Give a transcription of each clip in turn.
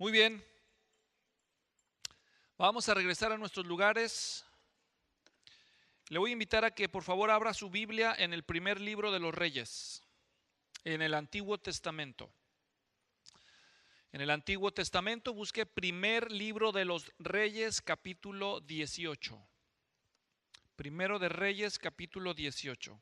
Muy bien, vamos a regresar a nuestros lugares. Le voy a invitar a que por favor abra su Biblia en el primer libro de los Reyes, en el Antiguo Testamento. En el Antiguo Testamento busque primer libro de los Reyes, capítulo 18. Primero de Reyes, capítulo 18.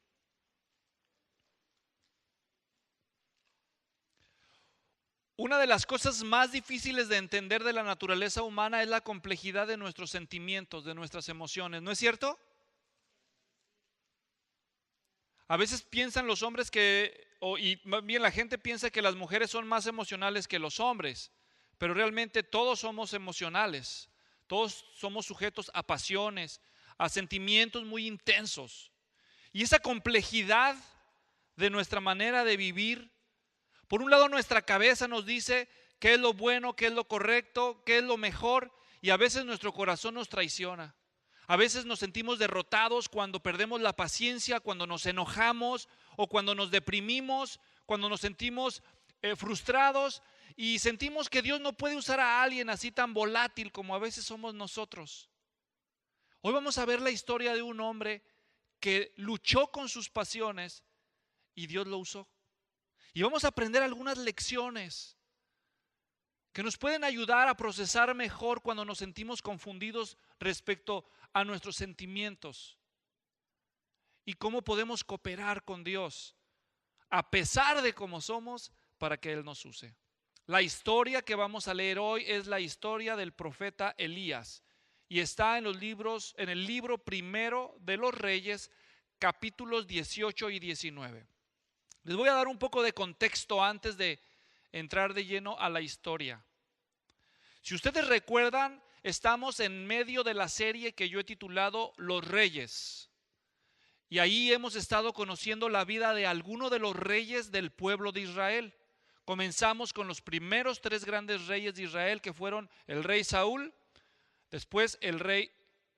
Una de las cosas más difíciles de entender de la naturaleza humana es la complejidad de nuestros sentimientos, de nuestras emociones, ¿no es cierto? A veces piensan los hombres y más bien la gente piensa que las mujeres son más emocionales que los hombres, pero realmente todos somos emocionales, todos somos sujetos a pasiones, a sentimientos muy intensos. Y esa complejidad de nuestra manera de vivir, por un lado nuestra cabeza nos dice qué es lo bueno, qué es lo correcto, qué es lo mejor, y a veces nuestro corazón nos traiciona. A veces nos sentimos derrotados cuando perdemos la paciencia, cuando nos enojamos o cuando nos deprimimos, cuando nos sentimos frustrados y sentimos que Dios no puede usar a alguien así tan volátil como a veces somos nosotros. Hoy vamos a ver la historia de un hombre que luchó con sus pasiones y Dios lo usó. Y vamos a aprender algunas lecciones que nos pueden ayudar a procesar mejor cuando nos sentimos confundidos respecto a nuestros sentimientos y cómo podemos cooperar con Dios a pesar de cómo somos para que Él nos use. La historia que vamos a leer hoy es la historia del profeta Elías y está en el libro primero de los Reyes, capítulos 18 y 19. Les voy a dar un poco de contexto antes de entrar de lleno a la historia. Si ustedes recuerdan, estamos en medio de la serie que yo he titulado Los Reyes. Y ahí hemos estado conociendo la vida de algunos de los reyes del pueblo de Israel. Comenzamos con los primeros 3 grandes reyes de Israel, que fueron el rey Saúl, después el rey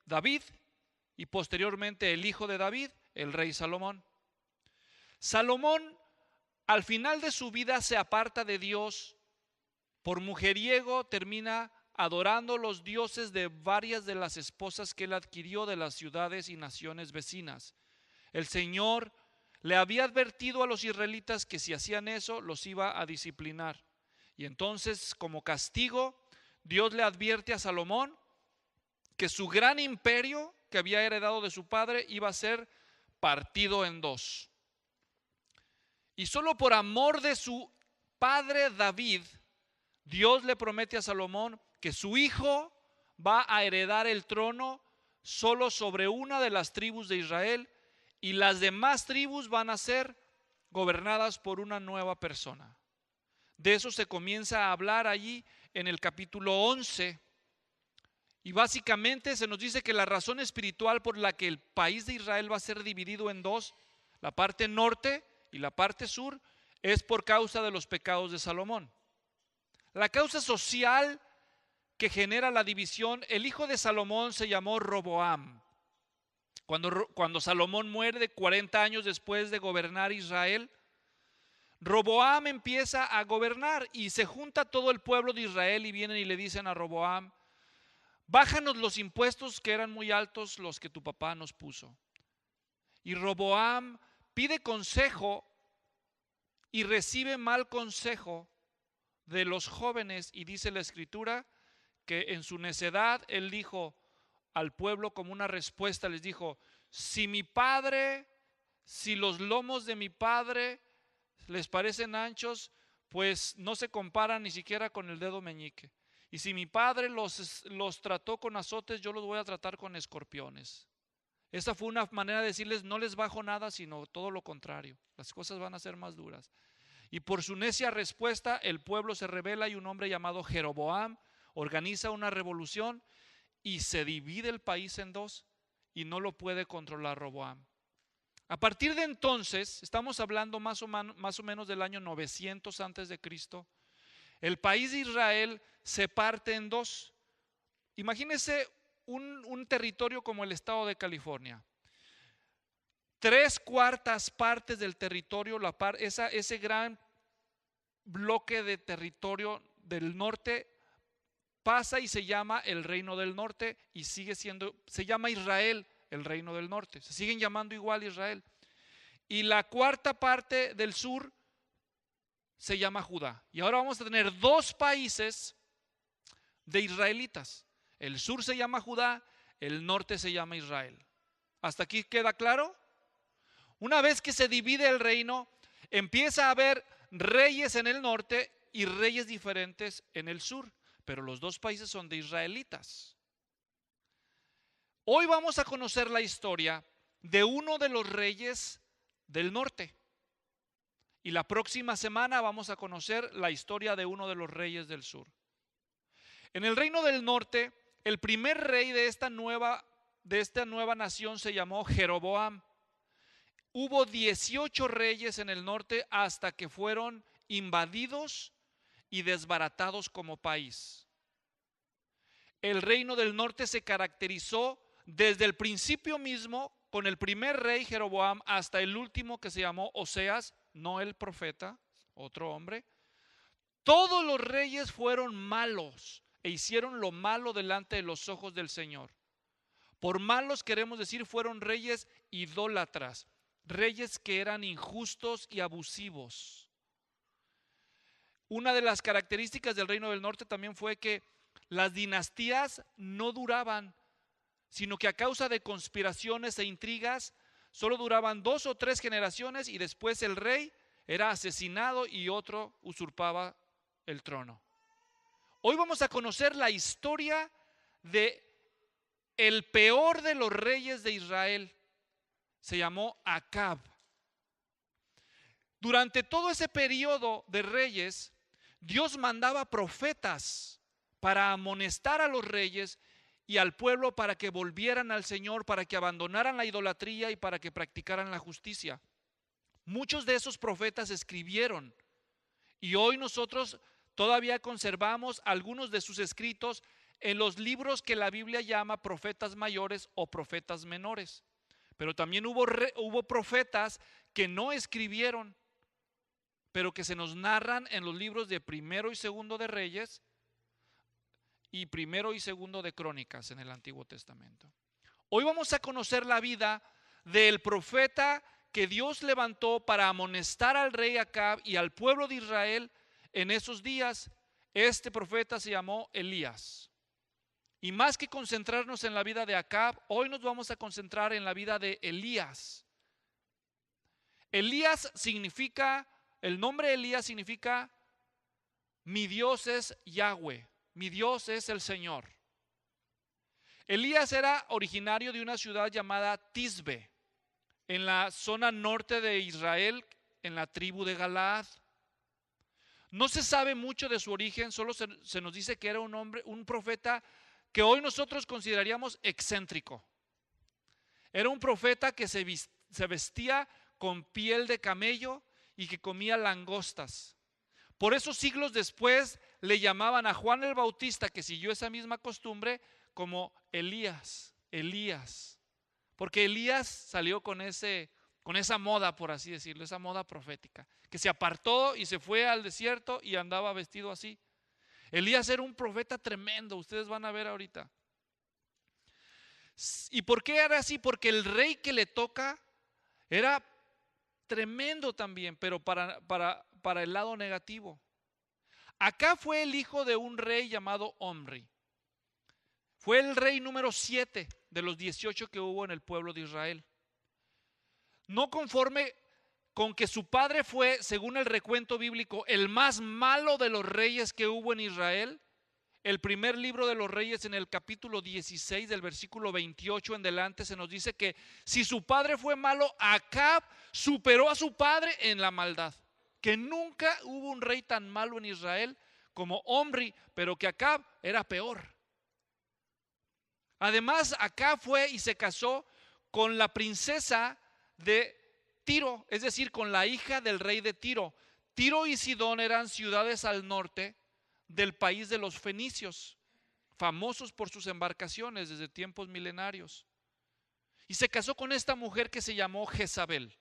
David y posteriormente el hijo de David, el rey Salomón. Salomón al final de su vida se aparta de Dios, por mujeriego termina adorando los dioses de varias de las esposas que él adquirió de las ciudades y naciones vecinas. El Señor le había advertido a los israelitas que si hacían eso los iba a disciplinar. Y entonces, como castigo, Dios le advierte a Salomón que su gran imperio que había heredado de su padre iba a ser partido en 2. Y solo por amor de su padre David, Dios le promete a Salomón que su hijo va a heredar el trono solo sobre una de las tribus de Israel y las demás tribus van a ser gobernadas por una nueva persona. De eso se comienza a hablar allí en el capítulo 11 y básicamente se nos dice que la razón espiritual por la que el país de Israel va a ser dividido en 2, la parte norte y la parte sur, es por causa de los pecados de Salomón. La causa social que genera la división, el hijo de Salomón se llamó Roboam. Cuando Salomón muere de 40 años después de gobernar Israel, Roboam empieza a gobernar y se junta todo el pueblo de Israel y vienen y le dicen a Roboam: bájanos los impuestos que eran muy altos los que tu papá nos puso. Y Roboam pide consejo y recibe mal consejo de los jóvenes y dice la escritura que en su necedad él dijo al pueblo como una respuesta, les dijo: si los lomos de mi padre les parecen anchos, pues no se comparan ni siquiera con el dedo meñique. Y si mi padre los trató con azotes, yo los voy a tratar con escorpiones. Esa fue una manera de decirles: no les bajo nada, sino todo lo contrario. Las cosas van a ser más duras. Y por su necia respuesta, el pueblo se rebela y un hombre llamado Jeroboam organiza una revolución y se divide el país en 2 y no lo puede controlar Roboam. A partir de entonces, estamos hablando más o menos del año 900 antes de Cristo, el país de Israel se parte en 2. Imagínense un territorio como el estado de California. 3/4 partes del territorio, ese gran bloque de territorio del norte pasa y se llama el reino del norte y se llama Israel el reino del norte. Se siguen llamando igual Israel. Y la cuarta parte del sur se llama Judá. Y ahora vamos a tener dos países de israelitas. El sur se llama Judá, el norte se llama Israel. ¿Hasta aquí queda claro? Una vez que se divide el reino, empieza a haber reyes en el norte y reyes diferentes en el sur, pero los dos países son de israelitas. Hoy vamos a conocer la historia de uno de los reyes del norte. Y la próxima semana vamos a conocer la historia de uno de los reyes del sur. En el reino del norte, el primer rey de esta nueva nación se llamó Jeroboam. Hubo 18 reyes en el norte hasta que fueron invadidos y desbaratados como país. El reino del norte se caracterizó desde el principio mismo con el primer rey Jeroboam hasta el último que se llamó Oseas, no el profeta, otro hombre. Todos los reyes fueron malos e hicieron lo malo delante de los ojos del Señor. Por malos queremos decir fueron reyes idólatras, reyes que eran injustos y abusivos. Una de las características del reino del norte también fue que las dinastías no duraban, sino que a causa de conspiraciones e intrigas solo duraban 2 o 3 generaciones y después el rey era asesinado y otro usurpaba el trono. Hoy vamos a conocer la historia de el peor de los reyes de Israel. Se llamó Acab. Durante todo ese periodo de reyes, Dios mandaba profetas para amonestar a los reyes y al pueblo para que volvieran al Señor, para que abandonaran la idolatría y para que practicaran la justicia. Muchos de esos profetas escribieron y hoy nosotros todavía conservamos algunos de sus escritos en los libros que la Biblia llama profetas mayores o profetas menores. Pero también hubo profetas que no escribieron, pero que se nos narran en los libros de Primero y Segundo de Reyes y Primero y Segundo de Crónicas en el Antiguo Testamento. Hoy vamos a conocer la vida del profeta que Dios levantó para amonestar al rey Acab y al pueblo de Israel en esos días. Este profeta se llamó Elías. Y más que concentrarnos en la vida de Acab, hoy nos vamos a concentrar en la vida de Elías. Elías significa, el nombre Elías significa mi Dios es Yahweh, mi Dios es el Señor. Elías era originario de una ciudad llamada Tisbe, en la zona norte de Israel, en la tribu de Galaad. No se sabe mucho de su origen, solo se nos dice que era un profeta que hoy nosotros consideraríamos excéntrico. Era un profeta que se vestía con piel de camello y que comía langostas. Por eso siglos después le llamaban a Juan el Bautista, que siguió esa misma costumbre, como Elías, porque Elías salió con esa moda, por así decirlo, esa moda profética, que se apartó y se fue al desierto y andaba vestido así. Elías era un profeta tremendo, ustedes van a ver ahorita. ¿Y por qué era así? Porque el rey que le toca era tremendo también, pero para el lado negativo. Acá fue el hijo de un rey llamado Omri. Fue el rey número 7 de los 18 que hubo en el pueblo de Israel. No conforme con que su padre fue, según el recuento bíblico, el más malo de los reyes que hubo en Israel, el primer libro de los Reyes en el capítulo 16 del versículo 28 en delante se nos dice que si su padre fue malo, Acab superó a su padre en la maldad. Que nunca hubo un rey tan malo en Israel como Omri, pero que Acab era peor. Además, Acab fue y se casó con la princesa de Tiro, es decir, con la hija del rey de Tiro. Tiro y Sidón eran ciudades al norte del país de los fenicios, famosos por sus embarcaciones desde tiempos milenarios. Y se casó con esta mujer que se llamó Jezabel.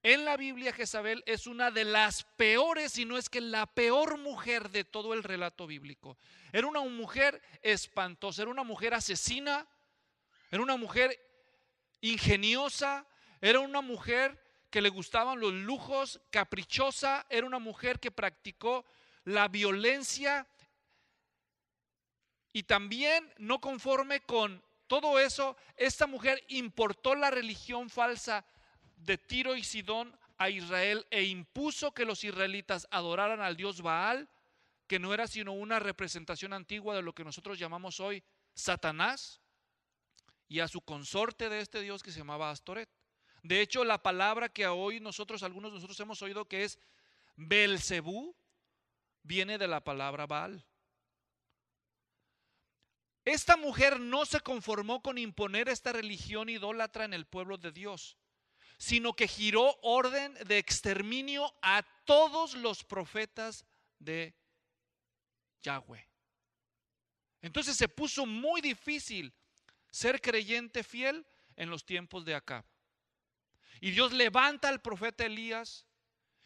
En la Biblia, Jezabel es una de las peores, si no es que la peor mujer de todo el relato bíblico. Era una mujer espantosa, era una mujer asesina, era una mujer ingeniosa, era una mujer que le gustaban los lujos, caprichosa, era una mujer que practicó la violencia y también, no conforme con todo eso, esta mujer importó la religión falsa de Tiro y Sidón a Israel e impuso que los israelitas adoraran al dios Baal, que no era sino una representación antigua de lo que nosotros llamamos hoy Satanás, y a su consorte de este dios que se llamaba Astoret. De hecho, la palabra que hoy algunos de nosotros hemos oído que es Belcebú, viene de la palabra Baal. Esta mujer no se conformó con imponer esta religión idólatra en el pueblo de Dios, sino que giró orden de exterminio a todos los profetas de Yahweh. Entonces se puso muy difícil ser creyente fiel en los tiempos de Acab. Y Dios levanta al profeta Elías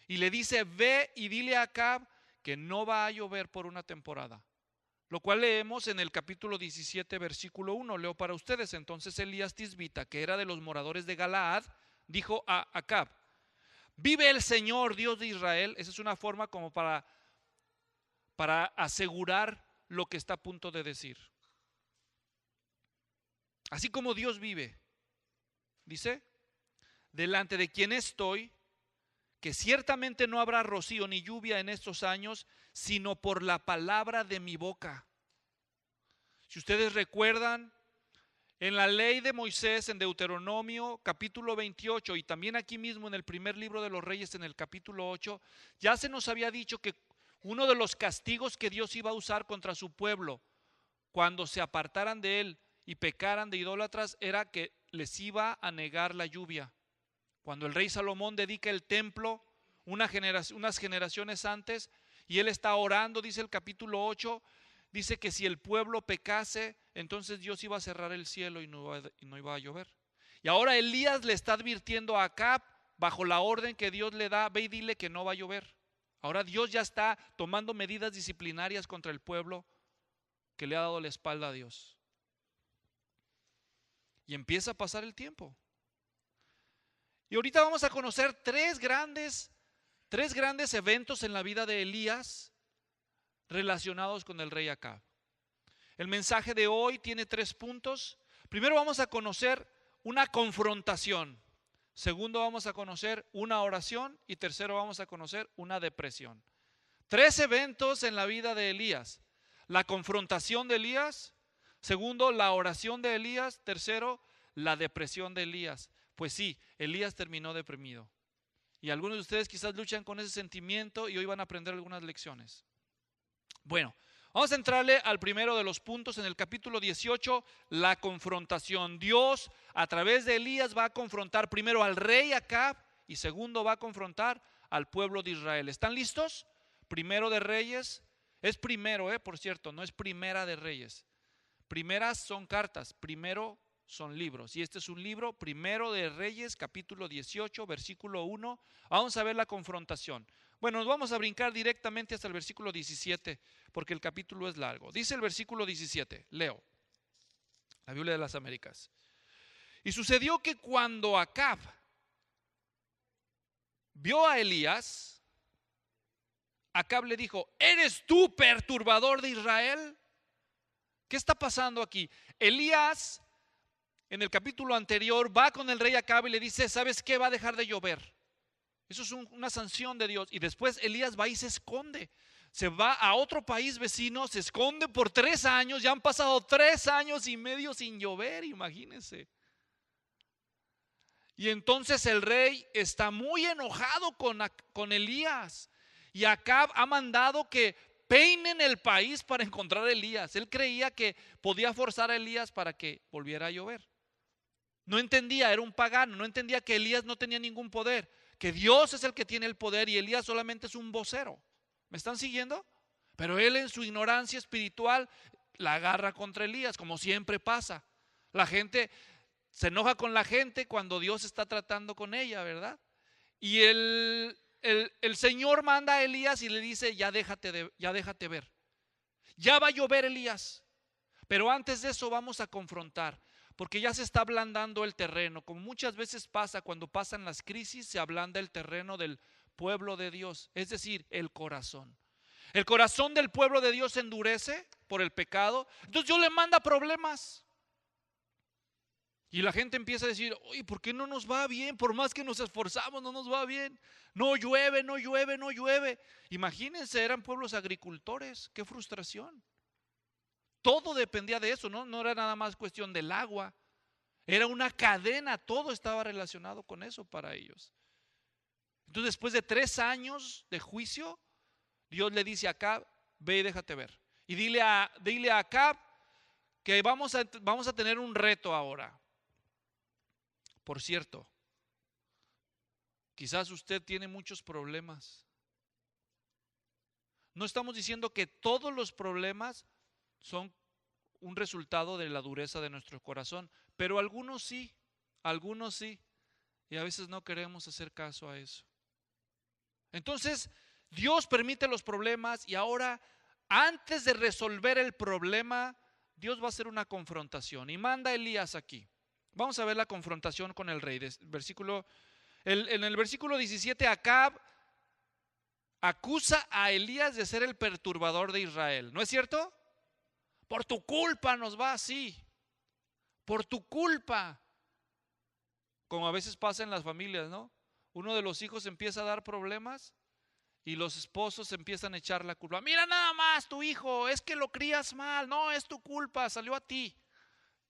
y le dice: ve y dile a Acab que no va a llover por una temporada. Lo cual leemos en el capítulo 17, versículo 1. Leo para ustedes. Entonces Elías Tisbita, que era de los moradores de Galaad, dijo a Acab: vive el Señor, Dios de Israel. Esa es una forma como para asegurar lo que está a punto de decir. Así como Dios vive, dice, delante de quien estoy, que ciertamente no habrá rocío ni lluvia en estos años, sino por la palabra de mi boca. Si ustedes recuerdan, en la ley de Moisés, en Deuteronomio capítulo 28, y también aquí mismo en el primer libro de los Reyes, en el capítulo 8, ya se nos había dicho que uno de los castigos que Dios iba a usar contra su pueblo cuando se apartaran de él y pecaran de idólatras era que les iba a negar la lluvia. Cuando el rey Salomón dedica el templo unas generaciones antes, y él está orando, dice el capítulo 8, dice que si el pueblo pecase, entonces Dios iba a cerrar el cielo y no iba a llover. Y ahora Elías le está advirtiendo a Acab, bajo la orden que Dios le da: ve y dile que no va a llover. Ahora Dios ya está tomando medidas disciplinarias contra el pueblo que le ha dado la espalda a Dios. Y empieza a pasar el tiempo. Y ahorita vamos a conocer tres grandes eventos en la vida de Elías relacionados con el rey Acab. El mensaje de hoy tiene 3 puntos. Primero vamos a conocer una confrontación. Segundo vamos a conocer una oración. Y tercero vamos a conocer una depresión. 3 eventos en la vida de Elías: la confrontación de Elías, segundo, la oración de Elías, tercero, la depresión de Elías. Pues sí, Elías terminó deprimido. Y algunos de ustedes quizás luchan con ese sentimiento y hoy van a aprender algunas lecciones. Bueno, vamos a entrarle al primero de los puntos en el capítulo 18, la confrontación. Dios a través de Elías va a confrontar primero al rey Acab y segundo va a confrontar al pueblo de Israel. ¿Están listos? Primero de Reyes, es primero, por cierto, no es primera de Reyes. Primeras son cartas, primero son libros. Y este es un libro, Primero de Reyes, capítulo 18, versículo 1. Vamos a ver la confrontación. Bueno, nos vamos a brincar directamente hasta el versículo 17, porque el capítulo es largo. Dice el versículo 17, leo, la Biblia de las Américas. Y sucedió que cuando Acab vio a Elías, Acab le dijo: ¿eres tú perturbador de Israel? ¿Qué está pasando aquí? Elías, en el capítulo anterior, va con el rey Acab y le dice: ¿sabes qué? Va a dejar de llover. Eso es una sanción de Dios. Y después Elías va y se esconde. Se va a otro país vecino, se esconde por 3 años. Ya han pasado 3 años y medio sin llover, imagínense. Y entonces el rey está muy enojado con Elías. Y Acab ha mandado que peinen el país para encontrar a Elías. Él creía que podía forzar a Elías para que volviera a llover. No entendía, era un pagano, no entendía que Elías no tenía ningún poder, que Dios es el que tiene el poder y Elías solamente es un vocero. ¿Me están siguiendo? Pero él, en su ignorancia espiritual, la agarra contra Elías, como siempre pasa. La gente se enoja con la gente cuando Dios está tratando con ella, ¿verdad? Y el Señor manda a Elías y le dice, ya déjate ver. Ya va a llover, Elías. Pero antes de eso vamos a confrontar, porque ya se está ablandando el terreno. Como muchas veces pasa cuando pasan las crisis, se ablanda el terreno del pueblo de Dios, es decir, el corazón. El corazón del pueblo de Dios se endurece por el pecado. Entonces Dios le manda problemas. Y la gente empieza a decir, oye, ¿por qué no nos va bien? Por más que nos esforzamos, no nos va bien. No llueve, no llueve, no llueve. Imagínense, eran pueblos agricultores. Qué frustración. Todo dependía de eso, ¿no? No era nada más cuestión del agua. Era una cadena, todo estaba relacionado con eso para ellos. Entonces, después de 3 años de juicio, Dios le dice a Acab, ve y déjate ver. Y dile a Acab que vamos a tener un reto ahora. Por cierto, quizás usted tiene muchos problemas. No estamos diciendo que todos los problemas son un resultado de la dureza de nuestro corazón, pero algunos sí, y a veces no queremos hacer caso a eso. Entonces, Dios permite los problemas y ahora, antes de resolver el problema, Dios va a hacer una confrontación y manda a Elías aquí. Vamos a ver la confrontación con el rey. En el versículo 17, Acab acusa a Elías de ser el perturbador de Israel. ¿No es cierto? Por tu culpa nos va así. Por tu culpa. Como a veces pasa en las familias, ¿no? Uno de los hijos empieza a dar problemas y los esposos empiezan a echar la culpa. Mira nada más tu hijo, es que lo crías mal. No, es tu culpa, salió a ti.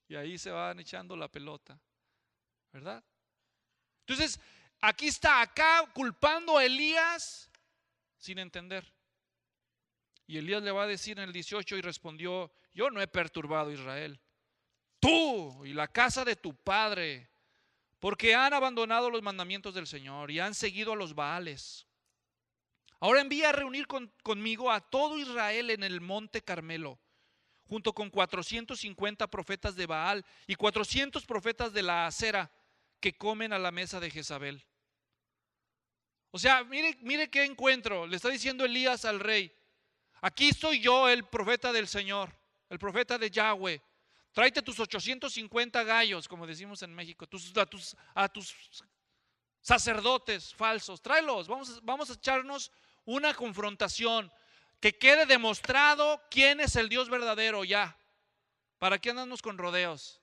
Y ahí se van echando la pelota, ¿verdad? Entonces, aquí está acá culpando a Elías sin entender. Y Elías le va a decir en el 18, y respondió, yo no he perturbado a Israel, tú y la casa de tu padre, porque han abandonado los mandamientos del Señor y han seguido a los Baales. Ahora envía a reunir conmigo a todo Israel en el monte Carmelo, junto con 450 profetas de Baal y 400 profetas de la Acera que comen a la mesa de Jezabel. O sea, mire qué encuentro. Le está diciendo Elías al rey, aquí estoy yo, el profeta del Señor, el profeta de Yahweh. Tráete tus 850 gallos, como decimos en México, a tus sacerdotes falsos. Tráelos, vamos a echarnos una confrontación. Que quede demostrado quién es el Dios verdadero ya. ¿Para qué andamos con rodeos?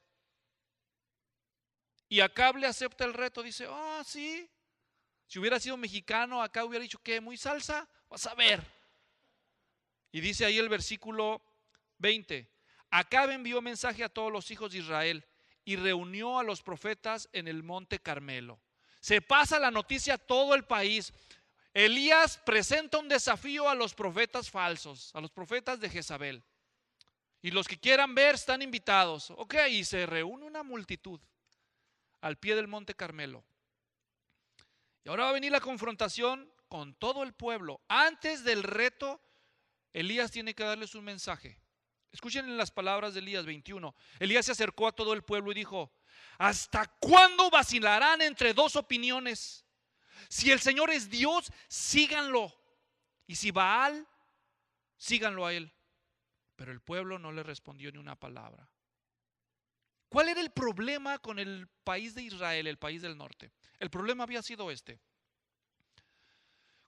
Y Acab le acepta el reto, dice, sí. Si hubiera sido mexicano, Acab hubiera dicho, ¿qué? ¿Muy salsa? Vas a ver. Y dice ahí el versículo 20, Acab envió mensaje a todos los hijos de Israel y reunió a los profetas en el monte Carmelo. Se pasa la noticia a todo el país. Elías presenta un desafío a los profetas falsos, a los profetas de Jezabel. Y los que quieran ver están invitados. Ok, y se reúne una multitud al pie del monte Carmelo. Y ahora va a venir la confrontación con todo el pueblo. Antes del reto, Elías tiene que darles un mensaje. Escuchen las palabras de Elías 21. Elías se acercó a todo el pueblo y dijo, ¿hasta cuándo vacilarán entre dos opiniones? Si el Señor es Dios, síganlo. Y si Baal, síganlo a él. Pero el pueblo no le respondió ni una palabra. ¿Cuál era el problema con el país de Israel, el país del norte? El problema había sido este.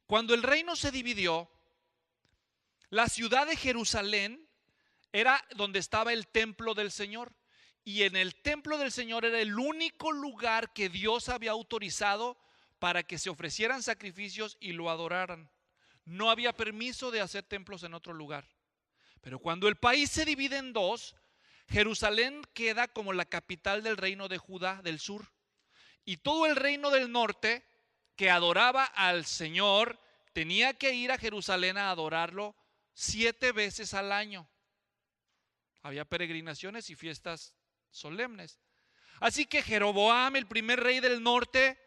Cuando el reino se dividió, la ciudad de Jerusalén era donde estaba el templo del Señor. Y en el templo del Señor era el único lugar que Dios había autorizado para que se ofrecieran sacrificios y lo adoraran. No había permiso de hacer templos en otro lugar. Pero cuando el país se divide en dos, Jerusalén queda como la capital del reino de Judá del sur. Y todo el reino del norte que adoraba al Señor tenía que ir a Jerusalén a adorarlo 7 veces al año. Había peregrinaciones y fiestas solemnes. Así que Jeroboam, el primer rey del norte,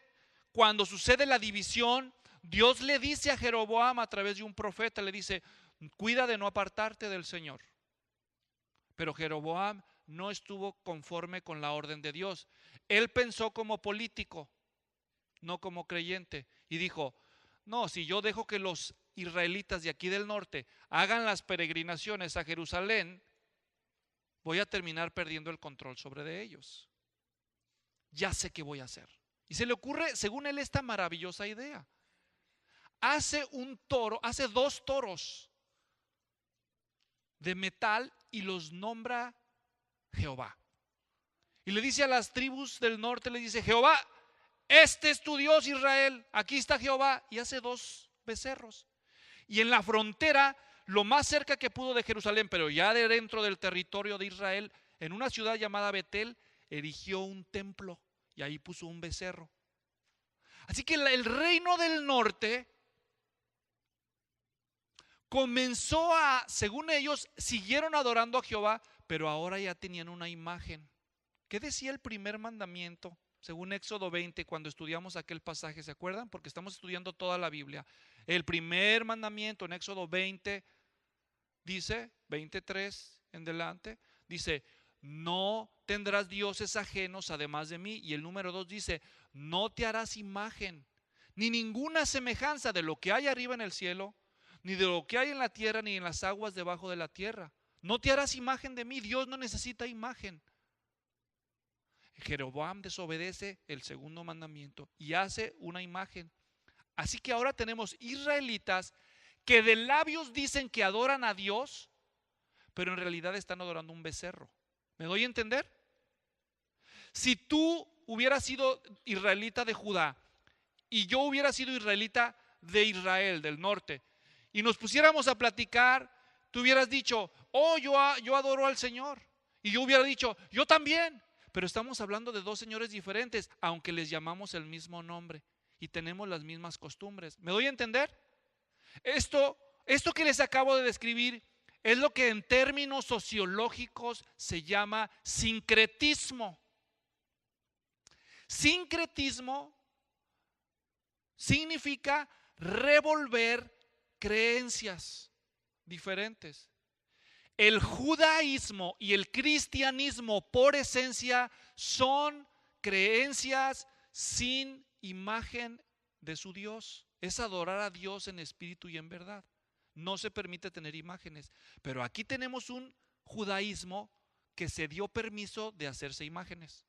cuando sucede la división, Dios le dice a Jeroboam a través de un profeta, le dice, cuida de no apartarte del Señor. Pero Jeroboam no estuvo conforme con la orden de Dios. Él pensó como político. no como creyente. Y dijo, no, si yo dejo que los israelitas de aquí del norte hagan las peregrinaciones a Jerusalén, voy a terminar perdiendo el control sobre de ellos. Ya sé qué voy a hacer. Y se le ocurre, según él, esta maravillosa idea. Hace un toro, hace 2 toros de metal y los nombra Jehová. Y le dice a las tribus del norte, le dice, Jehová, este es tu Dios, Israel, aquí está Jehová. Y hace 2 becerros. Y en la frontera, lo más cerca que pudo de Jerusalén, pero ya de dentro del territorio de Israel, en una ciudad llamada Betel, erigió un templo y ahí puso un becerro. Así que el reino del norte comenzó a, según ellos, siguieron adorando a Jehová, pero ahora ya tenían una imagen. ¿Qué decía el primer mandamiento? Según Éxodo 20, cuando estudiamos aquel pasaje, ¿se acuerdan? Porque estamos estudiando toda la Biblia. El primer mandamiento en Éxodo 20 dice, 23 en delante, dice, no tendrás dioses ajenos además de mí. Y el número 2 dice, no te harás imagen, ni ninguna semejanza de lo que hay arriba en el cielo, ni de lo que hay en la tierra, ni en las aguas debajo de la tierra. No te harás imagen de mí. Dios no necesita imagen. Jeroboam desobedece el segundo mandamiento y hace una imagen. Así que ahora tenemos israelitas que de labios dicen que adoran a Dios, pero en realidad están adorando un becerro. ¿Me doy a entender? Si tú hubieras sido israelita de Judá y yo hubiera sido israelita de Israel, del norte, y nos pusiéramos a platicar, tú hubieras dicho, oh, yo adoro al Señor. Y yo hubiera dicho, yo también. Pero estamos hablando de 2 señores diferentes, aunque les llamamos el mismo nombre y tenemos las mismas costumbres. ¿Me doy a entender? Esto que les acabo de describir es lo que en términos sociológicos se llama sincretismo. Sincretismo significa revolver creencias diferentes. El judaísmo y el cristianismo por esencia son creencias sin imagen de su Dios. Es adorar a Dios en espíritu y en verdad. No se permite tener imágenes. Pero aquí tenemos un judaísmo que se dio permiso de hacerse imágenes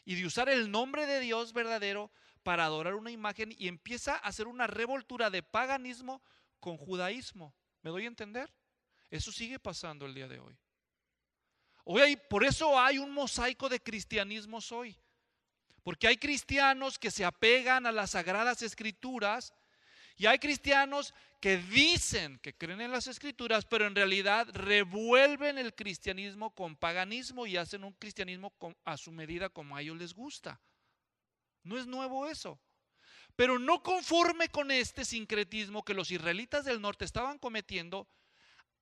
y de usar el nombre de Dios verdadero para adorar una imagen, y empieza a hacer una revoltura de paganismo con judaísmo. ¿Me doy a entender? Eso sigue pasando el día de hoy. Por eso hay un mosaico de cristianismos hoy. Porque hay cristianos que se apegan a las sagradas escrituras y hay cristianos que dicen que creen en las escrituras, pero en realidad revuelven el cristianismo con paganismo y hacen un cristianismo a su medida, como a ellos les gusta. No es nuevo eso. Pero no conforme con este sincretismo que los israelitas del norte estaban cometiendo,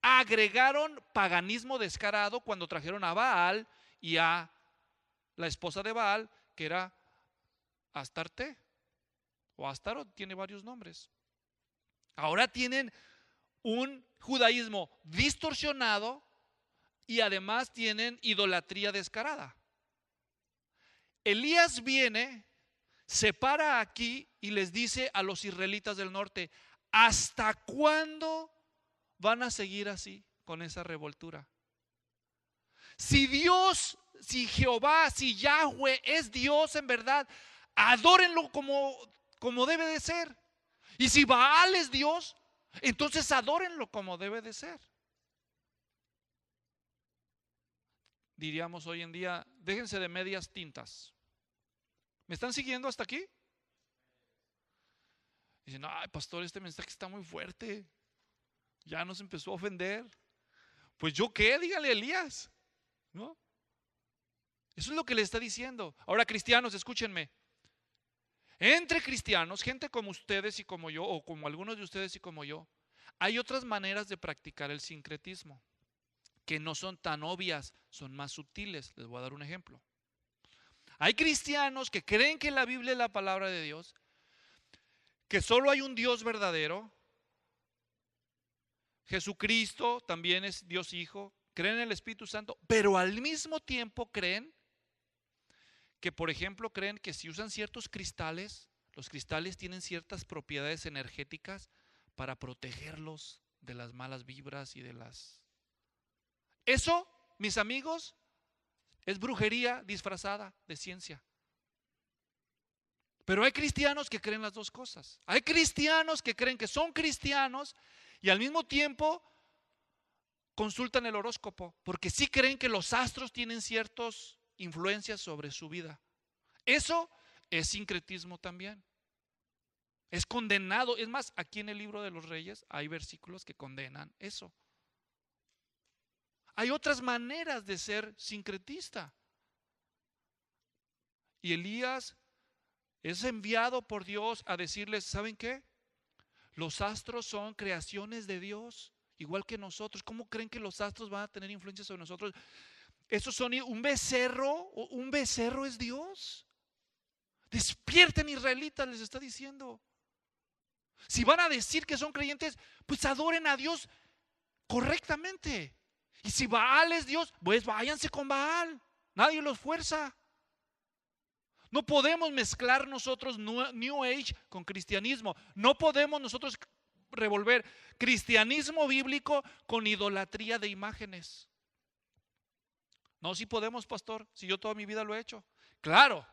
agregaron paganismo descarado cuando trajeron a Baal y a la esposa de Baal, que era Astarte o Astarot, tiene varios nombres. Ahora tienen un judaísmo distorsionado y además tienen idolatría descarada. Elías viene, se para aquí y les dice a los israelitas del norte, ¿hasta cuándo van a seguir así con esa revoltura? Si Dios, si Jehová, si Yahweh es Dios en verdad, adórenlo como debe de ser. Y si Baal es Dios, entonces adórenlo como debe de ser. Diríamos hoy en día, déjense de medias tintas. ¿Me están siguiendo hasta aquí? Dicen, ay, pastor, este mensaje está muy fuerte. Ya nos empezó a ofender. Pues yo qué, dígale a Elías, ¿no? Eso es lo que le está diciendo. Ahora, cristianos, escúchenme. Entre cristianos, gente como ustedes y como yo, o como algunos de ustedes y como yo, hay otras maneras de practicar el sincretismo que no son tan obvias, son más sutiles. Les voy a dar un ejemplo. Hay cristianos que creen que la Biblia es la palabra de Dios, que solo hay un Dios verdadero. Jesucristo también es Dios Hijo, creen en el Espíritu Santo, pero al mismo tiempo creen que, por ejemplo, creen que si usan ciertos cristales Los cristales tienen ciertas propiedades energéticas para protegerlos de las malas vibras y de las... Eso, mis amigos, es brujería disfrazada de ciencia. Pero hay cristianos que creen las dos cosas. Hay cristianos que creen que son cristianos y al mismo tiempo consultan el horóscopo, porque sí creen que los astros tienen ciertas influencias sobre su vida. Eso es sincretismo también. Es condenado. Es más, aquí en el libro de los Reyes hay versículos que condenan eso. Hay otras maneras de ser sincretista. Y Elías es enviado por Dios a decirles, ¿saben qué? Los astros son creaciones de Dios, igual que nosotros. ¿Cómo creen que los astros van a tener influencia sobre nosotros? Esos son un becerro es Dios. Despierten, israelitas, les está diciendo. Si van a decir que son creyentes, pues adoren a Dios correctamente. Y si Baal es Dios, pues váyanse con Baal. Nadie los fuerza. No podemos mezclar nosotros New Age con cristianismo. No podemos nosotros revolver cristianismo bíblico con idolatría de imágenes. No, sí podemos, pastor, si yo toda mi vida lo he hecho. Claro,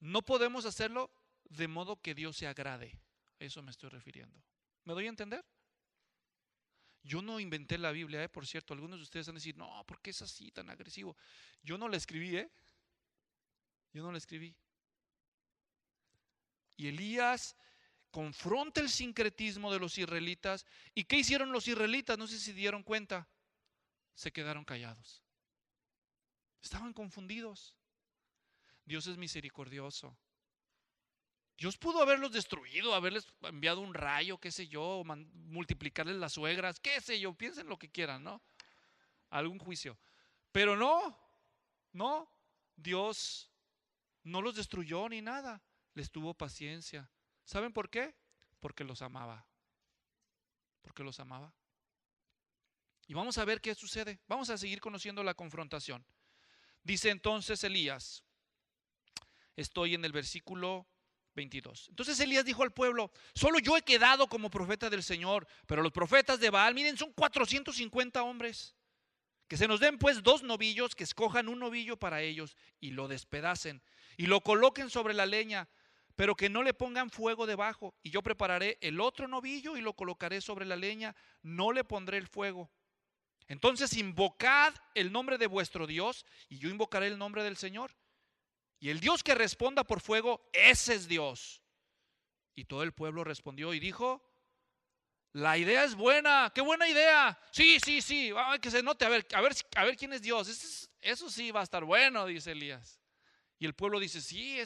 no podemos hacerlo de modo que Dios se agrade. A eso me estoy refiriendo. ¿Me doy a entender? Yo no inventé la Biblia, por cierto. Algunos de ustedes van a decir, no, ¿por qué es así tan agresivo? Yo no la escribí, Yo no la escribí. Y Elías confronta el sincretismo de los israelitas. ¿Y qué hicieron los israelitas? No sé si dieron cuenta. Se quedaron callados. Estaban confundidos. Dios es misericordioso. Dios pudo haberlos destruido, haberles enviado un rayo, qué sé yo, multiplicarles las suegras, qué sé yo, piensen lo que quieran, ¿no? Algún juicio. Pero no, Dios no los destruyó ni nada, les tuvo paciencia. ¿Saben por qué? Porque los amaba. Porque los amaba. Y vamos a ver qué sucede. Vamos a seguir conociendo la confrontación. Dice entonces Elías, estoy en el versículo 22. Entonces Elías dijo al pueblo, solo yo he quedado como profeta del Señor, pero los profetas de Baal, miren, son 450 hombres. Que se nos den pues 2 novillos, que escojan un novillo para ellos y lo despedacen y lo coloquen sobre la leña, pero que no le pongan fuego debajo. Y yo prepararé el otro novillo y lo colocaré sobre la leña, no le pondré el fuego. Entonces invocad el nombre de vuestro Dios y yo invocaré el nombre del Señor. Y el Dios que responda por fuego, ese es Dios. Y todo el pueblo respondió y dijo, la idea es buena, qué buena idea. Sí, que se note, a ver quién es Dios. Eso sí va a estar bueno, dice Elías. Y el pueblo dice, sí,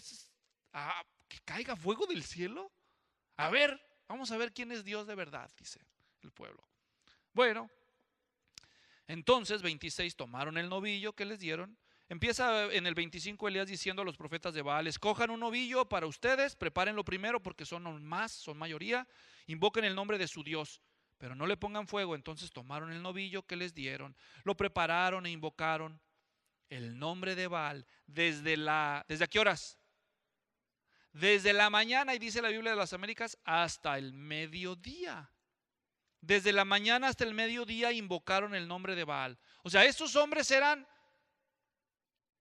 que caiga fuego del cielo. A ver, vamos a ver quién es Dios de verdad, dice el pueblo. Bueno, entonces 26 tomaron el novillo que les dieron. Empieza en el 25 Elías diciendo a los profetas de Baal, escojan un novillo para ustedes, prepárenlo primero porque son mayoría, invoquen el nombre de su Dios, pero no le pongan fuego. Entonces tomaron el novillo que les dieron, lo prepararon e invocaron el nombre de Baal ¿desde a qué horas? Desde la mañana, y dice la Biblia de las Américas, hasta el mediodía. Desde la mañana hasta el mediodía invocaron el nombre de Baal. O sea, estos hombres eran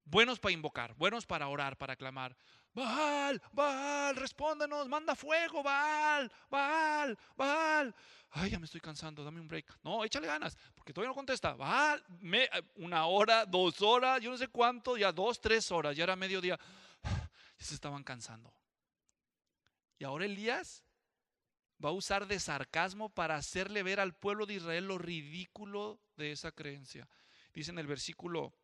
buenos para invocar, buenos para orar, para clamar. Baal, Baal, respóndanos, manda fuego, Baal, Baal, Baal. Ay, ya me estoy cansando, dame un break. No, échale ganas, porque todavía no contesta. Baal, 1 hora, 2 horas, yo no sé cuánto, ya 2, 3 horas, ya era mediodía. Ya se estaban cansando. Y ahora Elías va a usar de sarcasmo para hacerle ver al pueblo de Israel lo ridículo de esa creencia. Dice en el versículo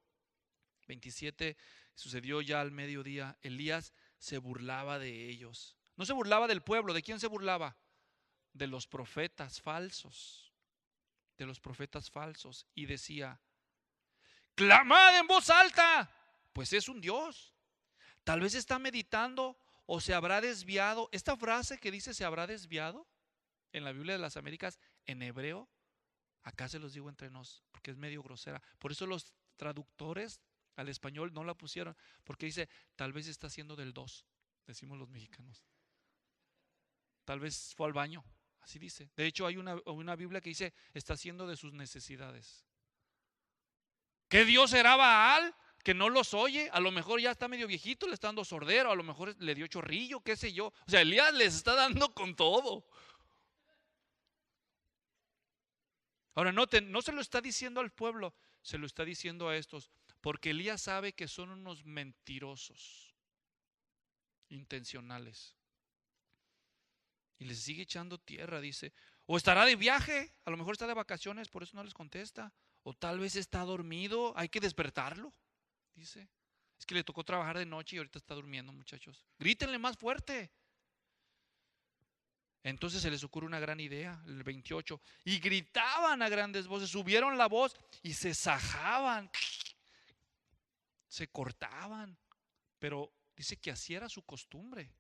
27, sucedió ya al mediodía, Elías se burlaba de ellos. No se burlaba del pueblo, ¿de quién se burlaba? De los profetas falsos. De los profetas falsos. Y decía, clamad en voz alta, pues es un Dios. Tal vez está meditando o se habrá desviado. Esta frase que dice se habrá desviado en la Biblia de las Américas, en hebreo, acá se los digo entre nos, porque es medio grosera. Por eso los traductores al español no la pusieron, porque dice, tal vez está haciendo del 2. decimos los mexicanos. Tal vez fue al baño, así dice. De hecho hay una Biblia que dice, está haciendo de sus necesidades. ¿Qué Dios será Baal? Que no los oye, a lo mejor ya está medio viejito, le está dando sordero, a lo mejor le dio chorrillo, qué sé yo. O sea, Elías les está dando con todo. Ahora, noten, no se lo está diciendo al pueblo, se lo está diciendo a estos, porque Elías sabe que son unos mentirosos, intencionales. Y les sigue echando tierra, dice. O estará de viaje, a lo mejor está de vacaciones, por eso no les contesta. O tal vez está dormido, hay que despertarlo, dice. Es que le tocó trabajar de noche y ahorita está durmiendo, muchachos. Grítenle más fuerte. Entonces se les ocurre una gran idea, el 28. Y gritaban a grandes voces, subieron la voz y se sajaban, se cortaban. Pero dice que así era su costumbre.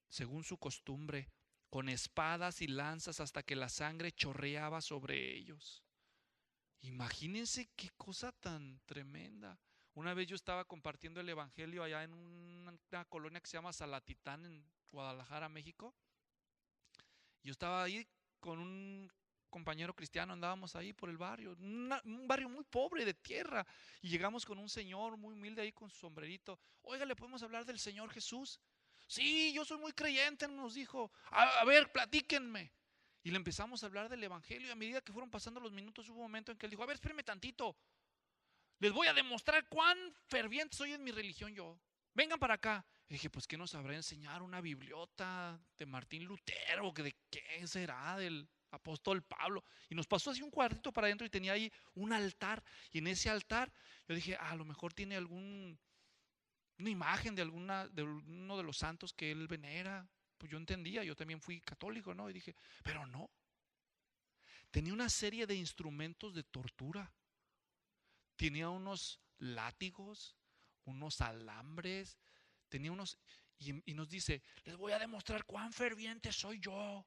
Según su costumbre, con espadas y lanzas hasta que la sangre chorreaba sobre ellos. Imagínense qué cosa tan tremenda. Una vez yo estaba compartiendo el evangelio allá en una colonia que se llama Salatitán en Guadalajara, México. Yo estaba ahí con un compañero cristiano, andábamos ahí por el barrio, un barrio muy pobre de tierra, y llegamos con un señor muy humilde ahí con su sombrerito. Oiga, ¿le podemos hablar del Señor Jesús? Sí, yo soy muy creyente, nos dijo. A ver, platíquenme. Y le empezamos a hablar del evangelio, y a medida que fueron pasando los minutos hubo un momento en que él dijo, a ver, espérenme tantito, les voy a demostrar cuán ferviente soy en mi religión yo. Vengan para acá. Y dije, pues ¿qué nos sabrá enseñar? Una bibliota de Martín Lutero, ¿de qué será? Del apóstol Pablo. Y nos pasó así un cuadrito para adentro y tenía ahí un altar. Y en ese altar yo dije, a lo mejor tiene una imagen de uno de los santos que él venera. Pues yo entendía, yo también fui católico, ¿no? Y dije, pero no. Tenía una serie de instrumentos de tortura. Tenía unos látigos, unos alambres, tenía unos, y nos dice, les voy a demostrar cuán ferviente soy yo.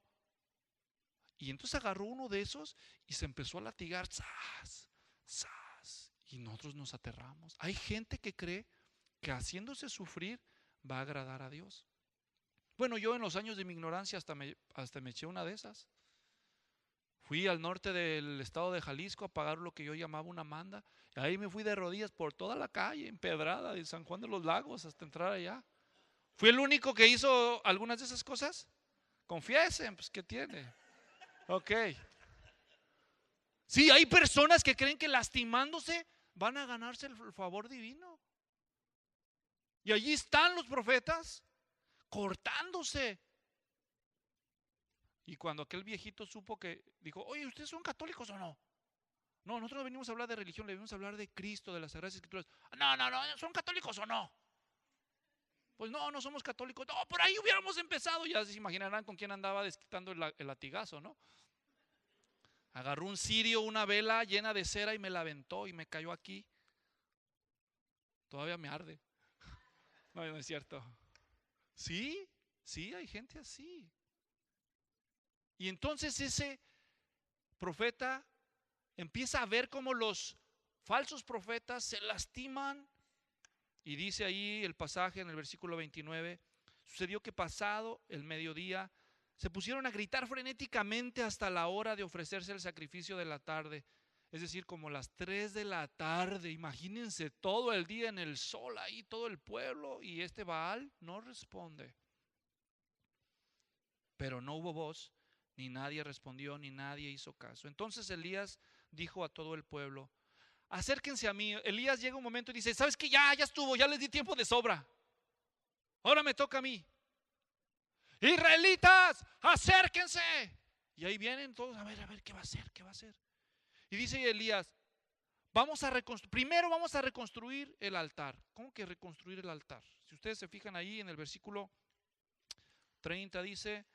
Y entonces agarró uno de esos y se empezó a latigar, ¡zas! ¡Zas! Y nosotros nos aterramos. Hay gente que cree que haciéndose sufrir va a agradar a Dios. Bueno, yo en los años de mi ignorancia hasta me eché una de esas. Fui al norte del estado de Jalisco a pagar lo que yo llamaba una manda. Y ahí me fui de rodillas por toda la calle empedrada de San Juan de los Lagos hasta entrar allá. ¿Fui el único que hizo algunas de esas cosas? Confiesen, pues ¿qué tiene? Ok. Sí, hay personas que creen que lastimándose van a ganarse el favor divino. Y allí están los profetas cortándose. Y cuando aquel viejito supo que dijo, oye, ¿ustedes son católicos o no? No, nosotros no venimos a hablar de religión, le venimos a hablar de Cristo, de las Sagradas Escrituras. No, ¿son católicos o no? Pues no somos católicos. No, por ahí hubiéramos empezado. Ya se imaginarán con quién andaba desquitando el latigazo, ¿no? Agarró un cirio, una vela llena de cera y me la aventó y me cayó aquí. Todavía me arde. No es cierto. Sí, hay gente así. Y entonces ese profeta empieza a ver cómo los falsos profetas se lastiman. Y dice ahí el pasaje en el versículo 29, sucedió que pasado el mediodía se pusieron a gritar frenéticamente hasta la hora de ofrecerse el sacrificio de la tarde. Es decir, como las 3 de la tarde. Imagínense todo el día en el sol ahí, todo el pueblo, y este Baal no responde. Pero no hubo voz, ni nadie respondió, ni nadie hizo caso. Entonces Elías dijo a todo el pueblo, acérquense a mí. Elías llega un momento y dice, ¿sabes qué? Ya estuvo, ya les di tiempo de sobra. Ahora me toca a mí. Israelitas, acérquense. Y ahí vienen todos, a ver, ¿qué va a hacer? Y dice Elías, primero vamos a reconstruir el altar. ¿Cómo que reconstruir el altar? Si ustedes se fijan ahí en el versículo 30 dice,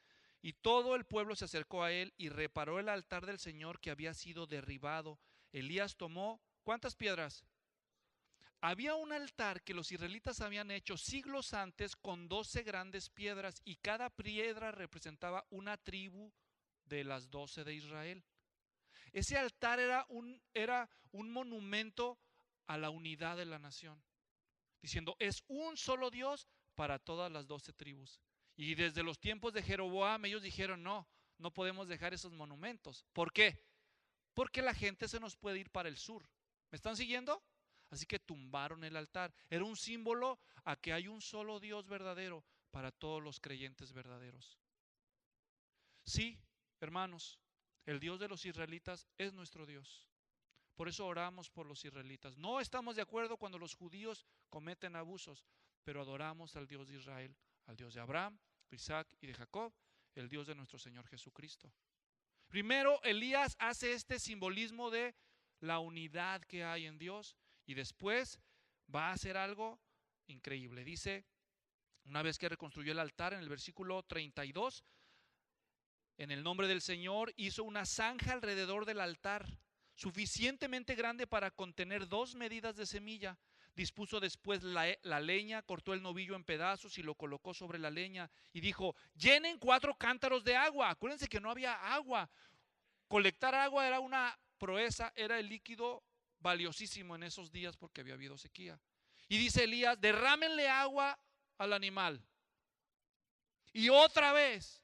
y todo el pueblo se acercó a él y reparó el altar del Señor que había sido derribado. Elías tomó, ¿cuántas piedras? Había un altar que los israelitas habían hecho siglos antes con 12 grandes piedras y cada piedra representaba una tribu de las 12 de Israel. Ese altar era un monumento a la unidad de la nación, diciendo, es un solo Dios para todas las 12 tribus. Y desde los tiempos de Jeroboam ellos dijeron, no, no podemos dejar esos monumentos. ¿Por qué? Porque la gente se nos puede ir para el sur. ¿Me están siguiendo? Así que tumbaron el altar. Era un símbolo a que hay un solo Dios verdadero para todos los creyentes verdaderos. Sí, hermanos, el Dios de los israelitas es nuestro Dios. Por eso oramos por los israelitas. No estamos de acuerdo cuando los judíos cometen abusos, pero adoramos al Dios de Israel, al Dios de Abraham, de Isaac y de Jacob, el Dios de nuestro Señor Jesucristo. Primero, Elías hace este simbolismo de la unidad que hay en Dios y después va a hacer algo increíble. Dice, una vez que reconstruyó el altar, en el versículo 32, en el nombre del Señor hizo una zanja alrededor del altar, suficientemente grande para contener 2 medidas de semilla. Dispuso después la leña, cortó el novillo en pedazos y lo colocó sobre la leña y dijo, llenen 4 cántaros de agua. Acuérdense que no había agua. Colectar agua era una proeza, era el líquido valiosísimo en esos días porque había habido sequía. Y dice Elías, derrámenle agua al animal. Y otra vez.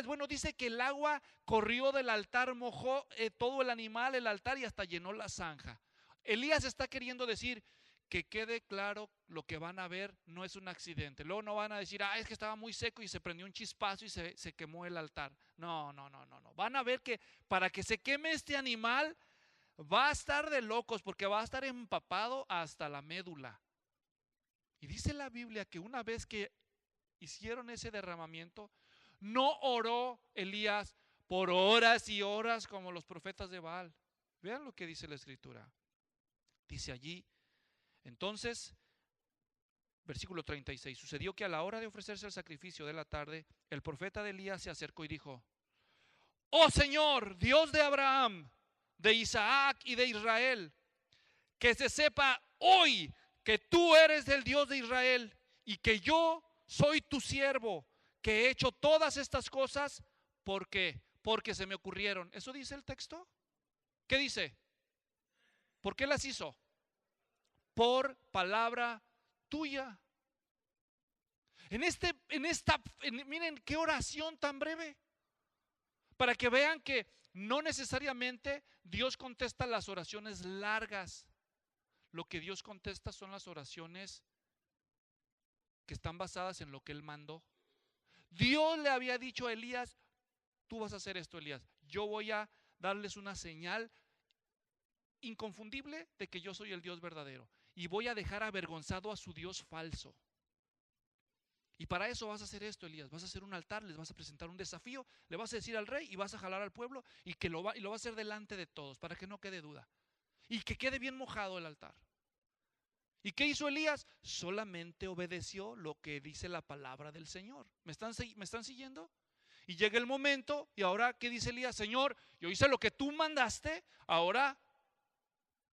Bueno, dice que el agua corrió del altar, mojó todo el animal, el altar y hasta llenó la zanja. Elías está queriendo decir que quede claro lo que van a ver no es un accidente. Luego no van a decir, es que estaba muy seco y se prendió un chispazo y se quemó el altar. No. Van a ver que para que se queme este animal va a estar de locos porque va a estar empapado hasta la médula. Y dice la Biblia que una vez que hicieron ese derramamiento, no oró Elías por horas y horas como los profetas de Baal. Vean lo que dice la Escritura. Dice allí, entonces, versículo 36, sucedió que a la hora de ofrecerse el sacrificio de la tarde, el profeta de Elías se acercó y dijo, oh Señor, Dios de Abraham, de Isaac y de Israel, que se sepa hoy que tú eres el Dios de Israel y que yo soy tu siervo, que he hecho todas estas cosas. ¿Por qué? Porque se me ocurrieron. ¿Eso dice el texto? ¿Qué dice? ¿Por qué las hizo? Por palabra tuya. Miren qué oración tan breve. Para que vean que no necesariamente Dios contesta las oraciones largas. Lo que Dios contesta son las oraciones que están basadas en lo que Él mandó. Dios le había dicho a Elías, tú vas a hacer esto, Elías. Yo voy a darles una señal inconfundible de que yo soy el Dios verdadero. Y voy a dejar avergonzado a su Dios falso. Y para eso vas a hacer esto, Elías. Vas a hacer un altar, les vas a presentar un desafío, le vas a decir al rey y vas a jalar al pueblo y lo va a hacer delante de todos para que no quede duda. Y que quede bien mojado el altar. ¿Y qué hizo Elías? Solamente obedeció lo que dice la palabra del Señor. ¿Me están siguiendo? Y llega el momento, y ahora ¿qué dice Elías? Señor, yo hice lo que tú mandaste, ahora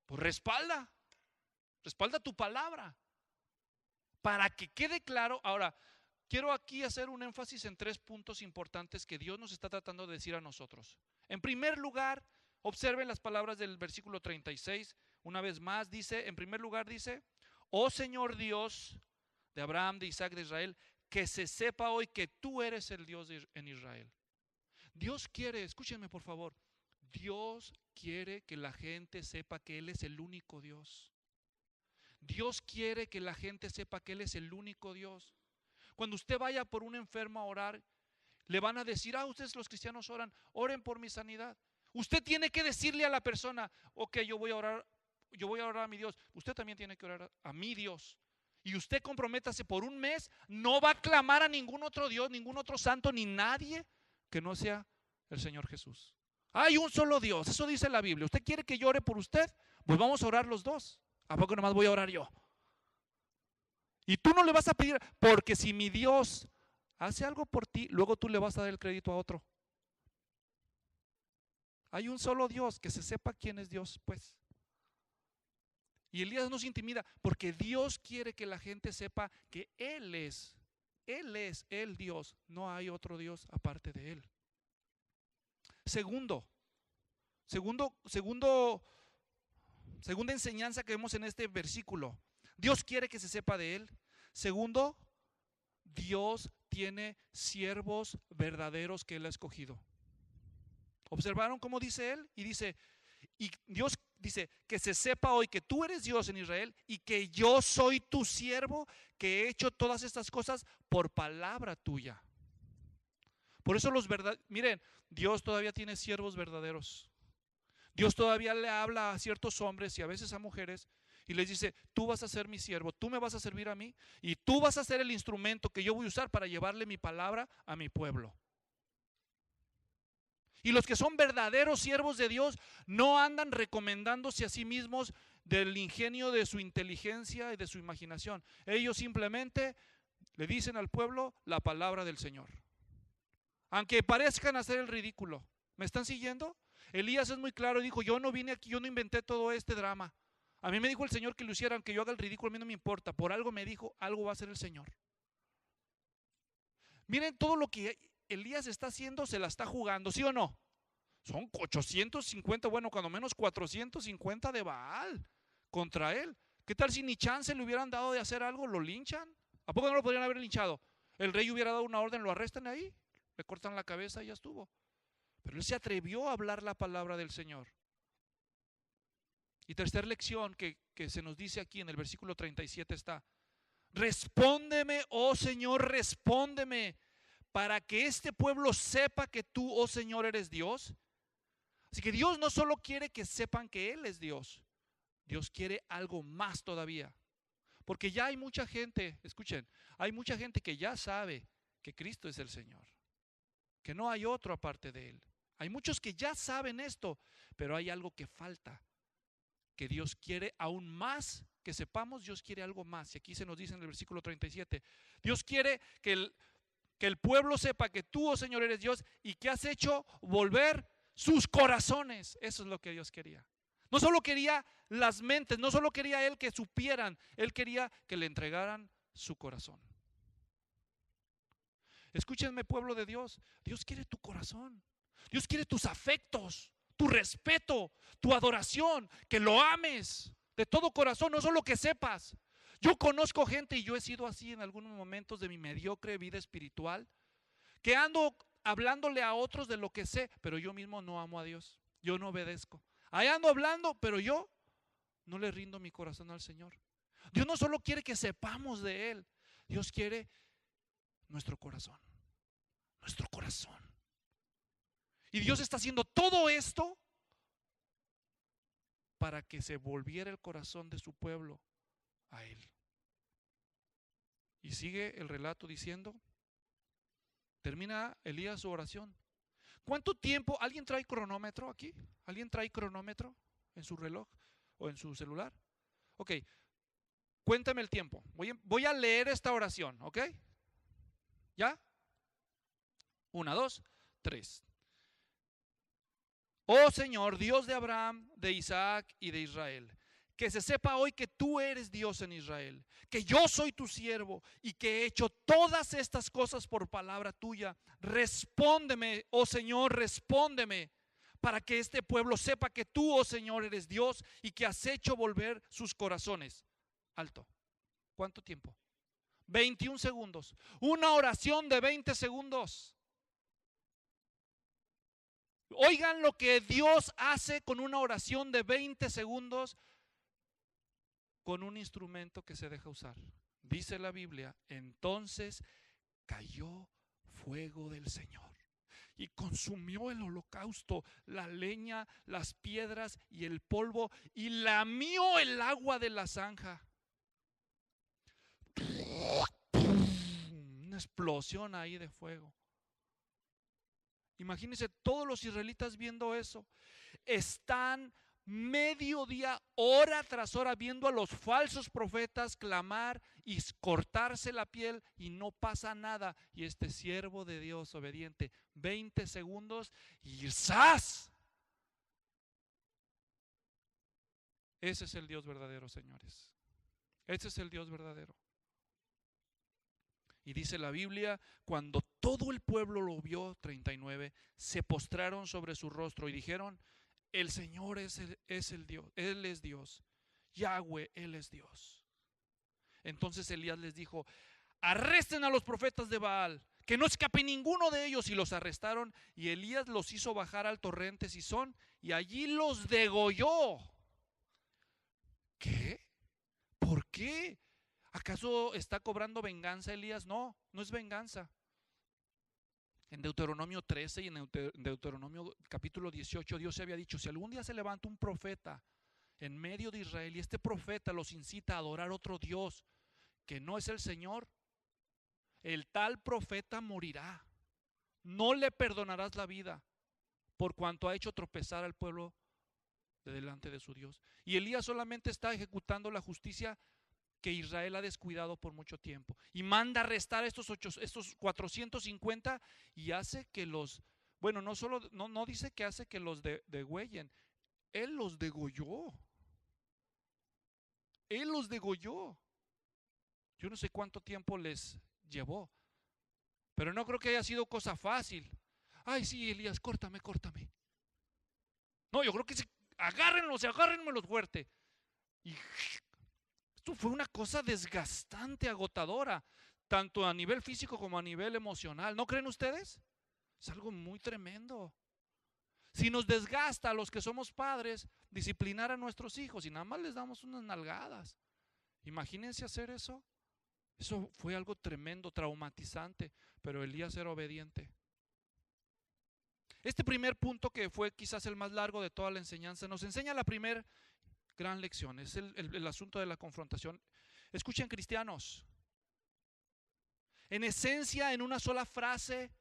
pues respalda tu palabra. Para que quede claro, ahora quiero aquí hacer un énfasis en 3 puntos importantes que Dios nos está tratando de decir a nosotros. En primer lugar, observen las palabras del versículo 36. Una vez más dice, en primer lugar dice, oh Señor Dios de Abraham, de Isaac, de Israel, que se sepa hoy que tú eres el Dios en Israel. Dios quiere, escúchenme por favor, Dios quiere que la gente sepa que Él es el único Dios. Dios quiere que la gente sepa que Él es el único Dios. Cuando usted vaya por un enfermo a orar, le van a decir, ustedes los cristianos oren por mi sanidad. Usted tiene que decirle a la persona, ok, yo voy a orar a mi Dios. Usted también tiene que orar a mi Dios. Y usted comprométase por un mes, no va a clamar a ningún otro Dios, ningún otro santo, ni nadie que no sea el Señor Jesús. Hay un solo Dios, eso dice la Biblia. ¿Usted quiere que yo ore por usted? Pues vamos a orar los dos. ¿A poco nomás voy a orar yo? Y tú no le vas a pedir, porque si mi Dios hace algo por ti, luego tú le vas a dar el crédito a otro. Hay un solo Dios, que se sepa quién es Dios, pues. Y Elías no se intimida, porque Dios quiere que la gente sepa que Él es el Dios, no hay otro Dios aparte de Él. Segunda enseñanza que vemos en este versículo. Dios quiere que se sepa de Él. Segundo, Dios tiene siervos verdaderos que Él ha escogido. ¿Observaron cómo dice Él? Y dice, y Dios dice, que se sepa hoy que tú eres Dios en Israel y que yo soy tu siervo, que he hecho todas estas cosas por palabra tuya. Por eso miren, Dios todavía tiene siervos verdaderos. Dios todavía le habla a ciertos hombres y a veces a mujeres y les dice, tú vas a ser mi siervo, tú me vas a servir a mí y tú vas a ser el instrumento que yo voy a usar para llevarle mi palabra a mi pueblo. Y los que son verdaderos siervos de Dios no andan recomendándose a sí mismos del ingenio de su inteligencia y de su imaginación. Ellos simplemente le dicen al pueblo la palabra del Señor. Aunque parezcan hacer el ridículo. ¿Me están siguiendo? Elías es muy claro y dijo, yo no vine aquí, yo no inventé todo este drama. A mí me dijo el Señor que lo hiciera, aunque yo haga el ridículo, a mí no me importa. Por algo me dijo, algo va a hacer el Señor. Miren todo lo que Elías está haciendo, se la está jugando, ¿sí o no? Son 850, bueno, cuando menos 450 de Baal contra él. ¿Qué tal si ni chance le hubieran dado de hacer algo? ¿Lo linchan? ¿A poco no lo podrían haber linchado? El rey hubiera dado una orden, lo arrestan ahí, le cortan la cabeza y ya estuvo. Pero él se atrevió a hablar la palabra del Señor. Y tercera lección que se nos dice aquí en el versículo 37 está: respóndeme, oh Señor, respóndeme, para que este pueblo sepa que tú, oh Señor, eres Dios. Así que Dios no solo quiere que sepan que Él es Dios, Dios quiere algo más todavía. Porque ya hay mucha gente, escuchen, hay mucha gente que ya sabe que Cristo es el Señor, que no hay otro aparte de Él. Hay muchos que ya saben esto, pero hay algo que falta, que Dios quiere aún más que sepamos. Dios quiere algo más. Y aquí se nos dice en el versículo 37, Dios quiere que el pueblo sepa que tú, oh Señor, eres Dios y que has hecho volver sus corazones. Eso es lo que Dios quería. No solo quería las mentes, no solo quería Él que supieran, Él quería que le entregaran su corazón. Escúchenme, pueblo de Dios, Dios quiere tu corazón, Dios quiere tus afectos, tu respeto, tu adoración, que lo ames de todo corazón, no solo que sepas. Yo conozco gente, y yo he sido así en algunos momentos de mi mediocre vida espiritual, que ando hablándole a otros de lo que sé, pero yo mismo no amo a Dios, yo no obedezco. Ahí ando hablando, pero yo no le rindo mi corazón al Señor. Dios no solo quiere que sepamos de Él, Dios quiere nuestro corazón, nuestro corazón. Y Dios está haciendo todo esto para que se volviera el corazón de su pueblo a Él. Y sigue el relato diciendo, termina Elías su oración. ¿Cuánto tiempo? ¿Alguien trae cronómetro aquí? ¿Alguien trae cronómetro en su reloj o en su celular? Ok, cuéntame el tiempo. Voy a leer esta oración, ¿ok? ¿Ya? 1, 2, 3. Oh Señor, Dios de Abraham, de Isaac y de Israel, que se sepa hoy que tú eres Dios en Israel, que yo soy tu siervo y que he hecho todas estas cosas por palabra tuya. Respóndeme, oh Señor, respóndeme, para que este pueblo sepa que tú, oh Señor, eres Dios y que has hecho volver sus corazones. Alto. ¿Cuánto tiempo? 21 segundos. Una oración de 20 segundos. Oigan lo que Dios hace con una oración de 20 segundos con un instrumento que se deja usar. Dice la Biblia, entonces cayó fuego del Señor y consumió el holocausto, la leña, las piedras y el polvo, y lamió el agua de la zanja. Una explosión ahí de fuego. Imagínense todos los israelitas viendo eso. Están mediodía, hora tras hora, viendo a los falsos profetas clamar y cortarse la piel y no pasa nada. Y este siervo de Dios obediente, 20 segundos y ¡zas! Ese es el Dios verdadero, señores. Ese es el Dios verdadero. Y dice la Biblia, cuando todo el pueblo lo vio, 39, se postraron sobre su rostro y dijeron, el Señor es el Dios, Él es Dios, Yahweh, Él es Dios. Entonces Elías les dijo: arresten a los profetas de Baal, que no escape ninguno de ellos. Y los arrestaron, y Elías los hizo bajar al torrente Cisón, y allí los degolló. ¿Qué? ¿Por qué? ¿Acaso está cobrando venganza Elías? No, no es venganza. En Deuteronomio 13 y en Deuteronomio capítulo 18, Dios se había dicho: si algún día se levanta un profeta en medio de Israel y este profeta los incita a adorar otro Dios que no es el Señor, el tal profeta morirá. No le perdonarás la vida, por cuanto ha hecho tropezar al pueblo de delante de su Dios. Y Elías solamente está ejecutando la justicia que Israel ha descuidado por mucho tiempo, y manda arrestar estos 450, y hace que los, bueno, no dice que hace que los degüellen, él los degolló. Él los degolló. Yo no sé cuánto tiempo les llevó, pero no creo que haya sido cosa fácil. Ay, sí, Elías, córtame. No, yo creo que agárrenmelos fuerte. Y esto fue una cosa desgastante, agotadora, tanto a nivel físico como a nivel emocional. ¿No creen ustedes? Es algo muy tremendo. Si nos desgasta a los que somos padres disciplinar a nuestros hijos y nada más les damos unas nalgadas, imagínense hacer eso. Eso fue algo tremendo, traumatizante, pero Elías era obediente. Este primer punto, que fue quizás el más largo de toda la enseñanza, nos enseña la primera gran lección. Es el asunto de la confrontación. Escuchen, cristianos, en esencia, en una sola frase,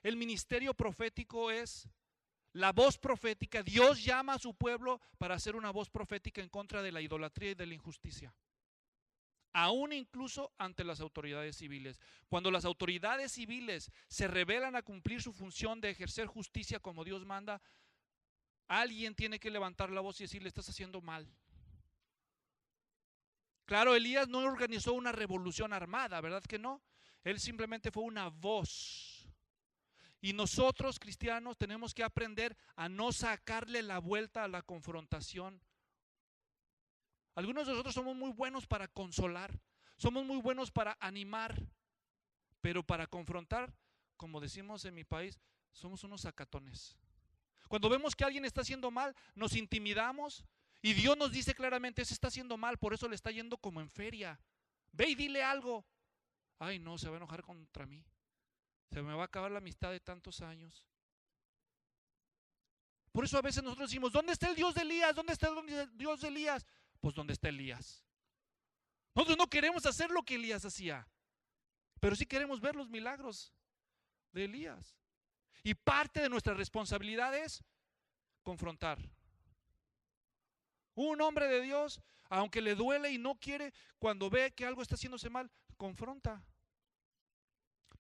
el ministerio profético es la voz profética. Dios llama a su pueblo para hacer una voz profética en contra de la idolatría y de la injusticia, aún incluso ante las autoridades civiles. Cuando las autoridades civiles se rebelan a cumplir su función de ejercer justicia como Dios manda, alguien tiene que levantar la voz y decirle: estás haciendo mal. Claro, Elías no organizó una revolución armada, ¿verdad que no? Él simplemente fue una voz. Y nosotros, cristianos, tenemos que aprender a no sacarle la vuelta a la confrontación. Algunos de nosotros somos muy buenos para consolar, somos muy buenos para animar, pero para confrontar, como decimos en mi país, somos unos sacatones. Cuando vemos que alguien está haciendo mal, nos intimidamos, y Dios nos dice claramente: ese está haciendo mal, por eso le está yendo como en feria. Ve y dile algo. Ay, no, se va a enojar contra mí. Se me va a acabar la amistad de tantos años. Por eso a veces nosotros decimos: ¿dónde está el Dios de Elías? ¿Dónde está el Dios de Elías? Pues ¿dónde está Elías? Nosotros no queremos hacer lo que Elías hacía, pero sí queremos ver los milagros de Elías. Y parte de nuestra responsabilidad es confrontar. Un hombre de Dios, aunque le duele y no quiere, cuando ve que algo está haciéndose mal, confronta.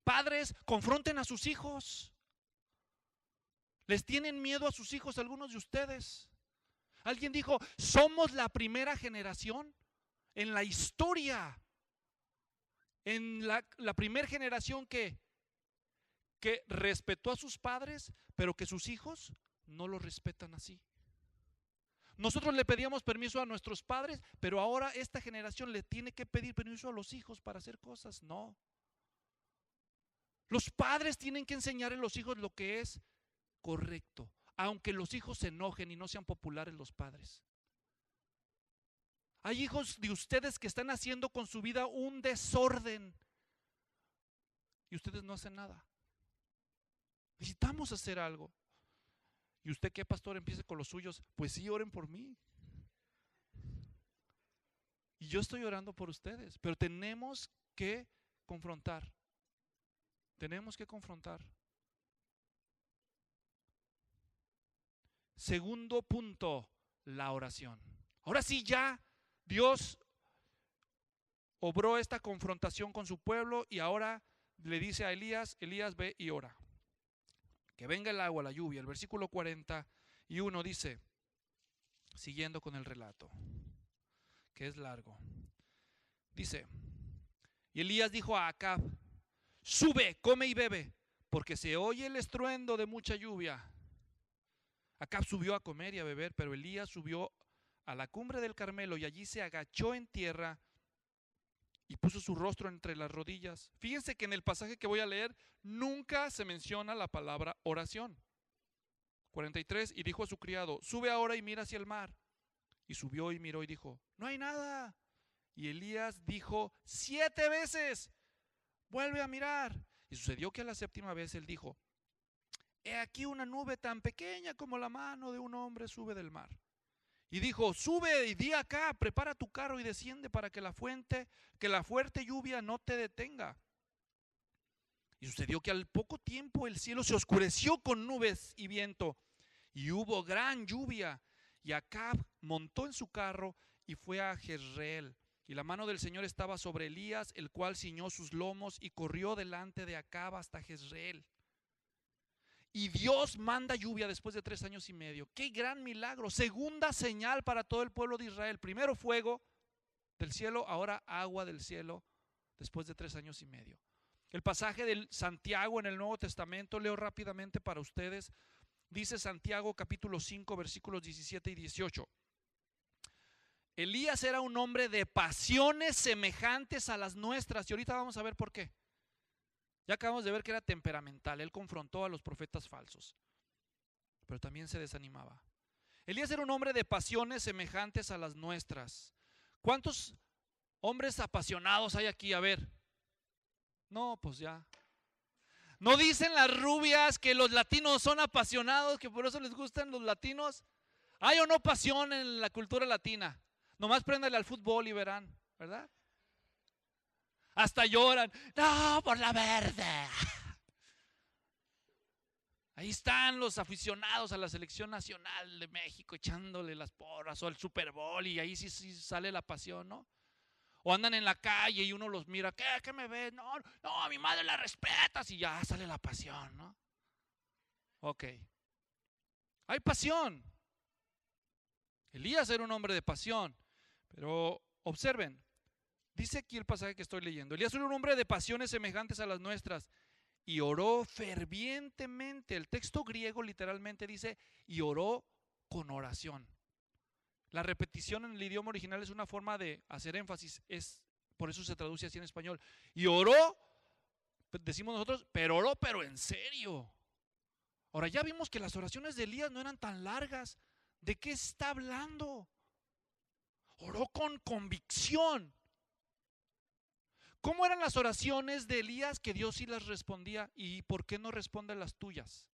Padres, confronten a sus hijos. ¿Les tienen miedo a sus hijos algunos de ustedes? Alguien dijo: somos la primera generación en la historia, en la primera generación que respetó a sus padres, pero que sus hijos no los respetan así. Nosotros le pedíamos permiso a nuestros padres, pero ahora esta generación le tiene que pedir permiso a los hijos para hacer cosas. No. Los padres tienen que enseñarle a los hijos lo que es correcto, aunque los hijos se enojen y no sean populares los padres. Hay hijos de ustedes que están haciendo con su vida un desorden y ustedes no hacen nada. Necesitamos hacer algo. ¿Y usted qué, pastor? Empiece con los suyos. Pues sí, oren por mí. Y yo estoy orando por ustedes, pero tenemos que confrontar. Tenemos que confrontar. Segundo punto, la oración. Ahora sí, ya Dios obró esta confrontación con su pueblo y ahora le dice a Elías: Elías, ve y ora. Que venga el agua, la lluvia. El versículo 41 dice, siguiendo con el relato, que es largo, dice: y Elías dijo a Acab: sube, come y bebe, porque se oye el estruendo de mucha lluvia. Acab subió a comer y a beber, pero Elías subió a la cumbre del Carmelo y allí se agachó en tierra y puso su rostro entre las rodillas. Fíjense que en el pasaje que voy a leer nunca se menciona la palabra oración. 43, y dijo a su criado, sube ahora y mira hacia el mar. Y subió y miró y dijo, no hay nada. Y Elías dijo 7 veces, vuelve a mirar. Y sucedió que a la 7ª vez él dijo, he aquí una nube tan pequeña como la mano de un hombre sube del mar. Y dijo, sube y di acá, prepara tu carro y desciende para que la fuerte lluvia no te detenga. Y sucedió que al poco tiempo el cielo se oscureció con nubes y viento, y hubo gran lluvia. Y Acab montó en su carro y fue a Jezreel. Y la mano del Señor estaba sobre Elías, el cual ciñó sus lomos y corrió delante de Acab hasta Jezreel. Y Dios manda lluvia después de 3 años y medio. ¡Qué gran milagro! Segunda señal para todo el pueblo de Israel. Primero fuego del cielo, ahora agua del cielo después de 3 años y medio. El pasaje de Santiago en el Nuevo Testamento, leo rápidamente para ustedes. Dice Santiago capítulo 5 versículos 17 y 18. Elías era un hombre de pasiones semejantes a las nuestras. Y ahorita vamos a ver por qué. Ya acabamos de ver que era temperamental. Él confrontó a los profetas falsos, pero también se desanimaba. Elías era un hombre de pasiones semejantes a las nuestras. ¿Cuántos hombres apasionados hay aquí? A ver. No, pues ya. ¿No dicen las rubias que los latinos son apasionados, que por eso les gustan los latinos? ¿Hay o no pasión en la cultura latina? Nomás préndale al fútbol y verán, ¿verdad? Hasta lloran, no, por la verde. Ahí están los aficionados a la selección nacional de México echándole las porras, o al Super Bowl, y ahí sí sale la pasión, ¿no? O andan en la calle y uno los mira, ¿qué me ves? No, a mi madre la respetas, y ya sale la pasión, ¿no? Ok. Hay pasión. Elías era un hombre de pasión, pero observen. Dice aquí el pasaje que estoy leyendo. Elías era un hombre de pasiones semejantes a las nuestras y oró fervientemente. El texto griego literalmente dice, y oró con oración. La repetición en el idioma original es una forma de hacer énfasis, por eso se traduce así en español. Y oró, decimos nosotros, pero en serio. Ahora ya vimos que las oraciones de Elías no eran tan largas. ¿De qué está hablando? Oró con convicción. ¿Cómo eran las oraciones de Elías que Dios sí las respondía? ¿Y por qué no responde las tuyas?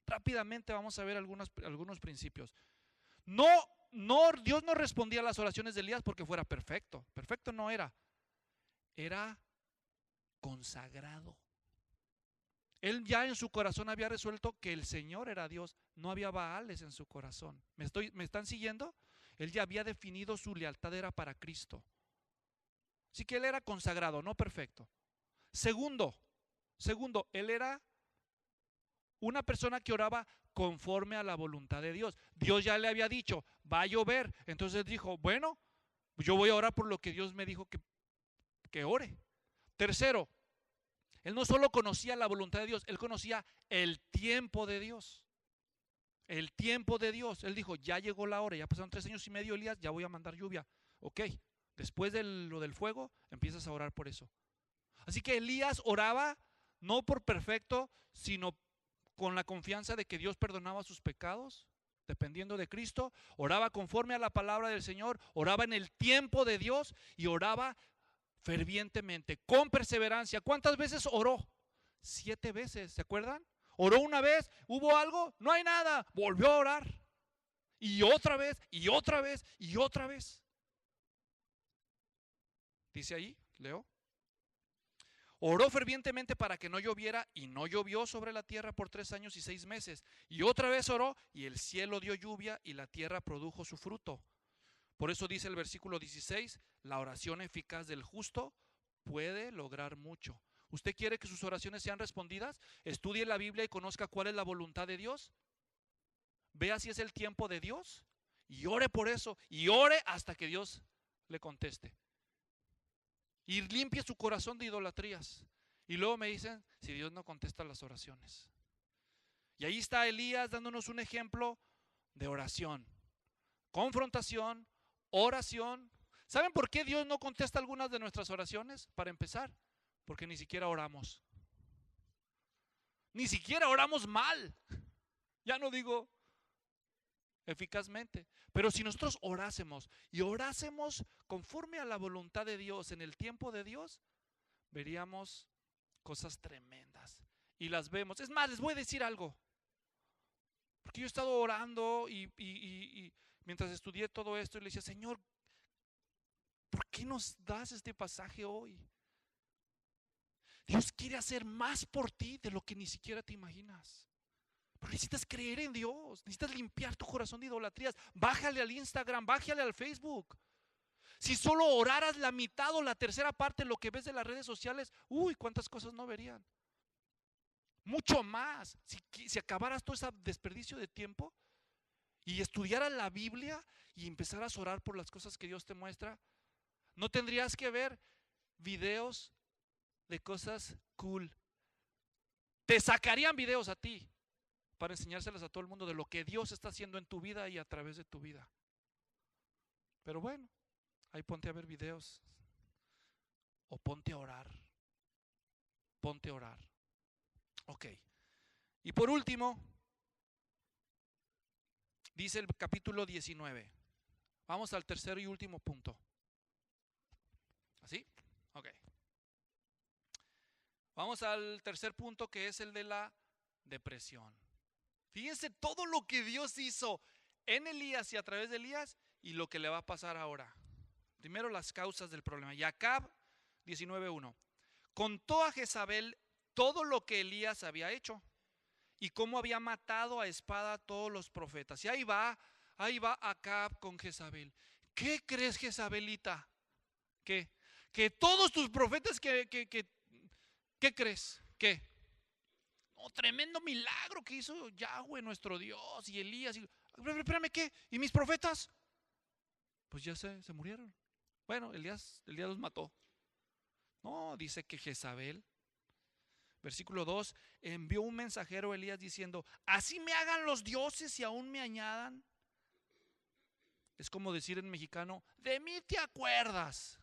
Rápidamente vamos a ver algunos principios. Dios no respondía a las oraciones de Elías porque fuera perfecto. Perfecto no era. Era consagrado. Él ya en su corazón había resuelto que el Señor era Dios. No había baales en su corazón. ¿Me están siguiendo? Él ya había definido su lealtad era para Cristo. Así que él era consagrado, no perfecto. Segundo, él era una persona que oraba conforme a la voluntad de Dios. Dios ya le había dicho, va a llover. Entonces dijo, bueno, yo voy a orar por lo que Dios me dijo que ore. Tercero, él no solo conocía la voluntad de Dios, él conocía el tiempo de Dios. El tiempo de Dios. Él dijo, ya llegó la hora, ya pasaron 3 años y medio, Elías, ya voy a mandar lluvia. Ok. Después de lo del fuego, empiezas a orar por eso. Así que Elías oraba no por perfecto, sino con la confianza de que Dios perdonaba sus pecados, dependiendo de Cristo. Oraba conforme a la palabra del Señor, oraba en el tiempo de Dios y oraba fervientemente, con perseverancia. ¿Cuántas veces oró? 7 veces, ¿se acuerdan? Oró una vez, hubo algo, no hay nada, volvió a orar. Y otra vez, y otra vez, y otra vez. Dice ahí, leo. Oró fervientemente para que no lloviera y no llovió sobre la tierra por 3 años y 6 meses. Y otra vez oró y el cielo dio lluvia y la tierra produjo su fruto. Por eso dice el versículo 16, la oración eficaz del justo puede lograr mucho. ¿Usted quiere que sus oraciones sean respondidas? Estudie la Biblia y conozca cuál es la voluntad de Dios. Vea si es el tiempo de Dios y ore por eso y ore hasta que Dios le conteste. Y limpie su corazón de idolatrías. Y luego me dicen si Dios no contesta las oraciones. Y ahí está Elías dándonos un ejemplo de oración. Confrontación, oración. ¿Saben por qué Dios no contesta algunas de nuestras oraciones? Para empezar, porque ni siquiera oramos. Ni siquiera oramos mal. Ya no digo eficazmente. Pero si nosotros orásemos y orásemos conforme a la voluntad de Dios en el tiempo de Dios, veríamos cosas tremendas. Y las vemos. Es más, les voy a decir algo. Porque yo he estado orando y mientras estudié todo esto, y le decía, Señor, ¿por qué nos das este pasaje hoy? Dios quiere hacer más por ti de lo que ni siquiera te imaginas. Pero necesitas creer en Dios, necesitas limpiar tu corazón de idolatrías. Bájale al Instagram, bájale al Facebook. Si solo oraras la mitad o la tercera parte de lo que ves de las redes sociales, uy, cuántas cosas no verían. Mucho más. Si acabaras todo ese desperdicio de tiempo y estudiaras la Biblia y empezaras a orar por las cosas que Dios te muestra, no tendrías que ver videos de cosas cool. Te sacarían videos a ti para enseñárselas a todo el mundo de lo que Dios está haciendo en tu vida y a través de tu vida. Pero bueno, ahí ponte a ver videos o ponte a orar. Ponte a orar. Ok. Y por último, dice el capítulo 19. Vamos al tercer y último punto. ¿Así? Ok. Vamos al tercer punto, que es el de la depresión. Fíjense todo lo que Dios hizo en Elías y a través de Elías y lo que le va a pasar ahora. Primero, las causas del problema. Y Acab 19:1 contó a Jezabel todo lo que Elías había hecho y cómo había matado a espada a todos los profetas. Y ahí va Acab con Jezabel. ¿Qué crees, Jezabelita? ¿Qué? Que todos tus profetas, ¿qué crees? ¿Qué? No, tremendo milagro que hizo Yahweh, nuestro Dios, y Elías. Espérame, ¿qué? ¿Y mis profetas? Pues ya se murieron. Bueno, Elías los mató. No, dice que Jezabel, versículo 2, envió un mensajero a Elías diciendo, así me hagan los dioses y aún me añadan. Es como decir en mexicano, de mí te acuerdas.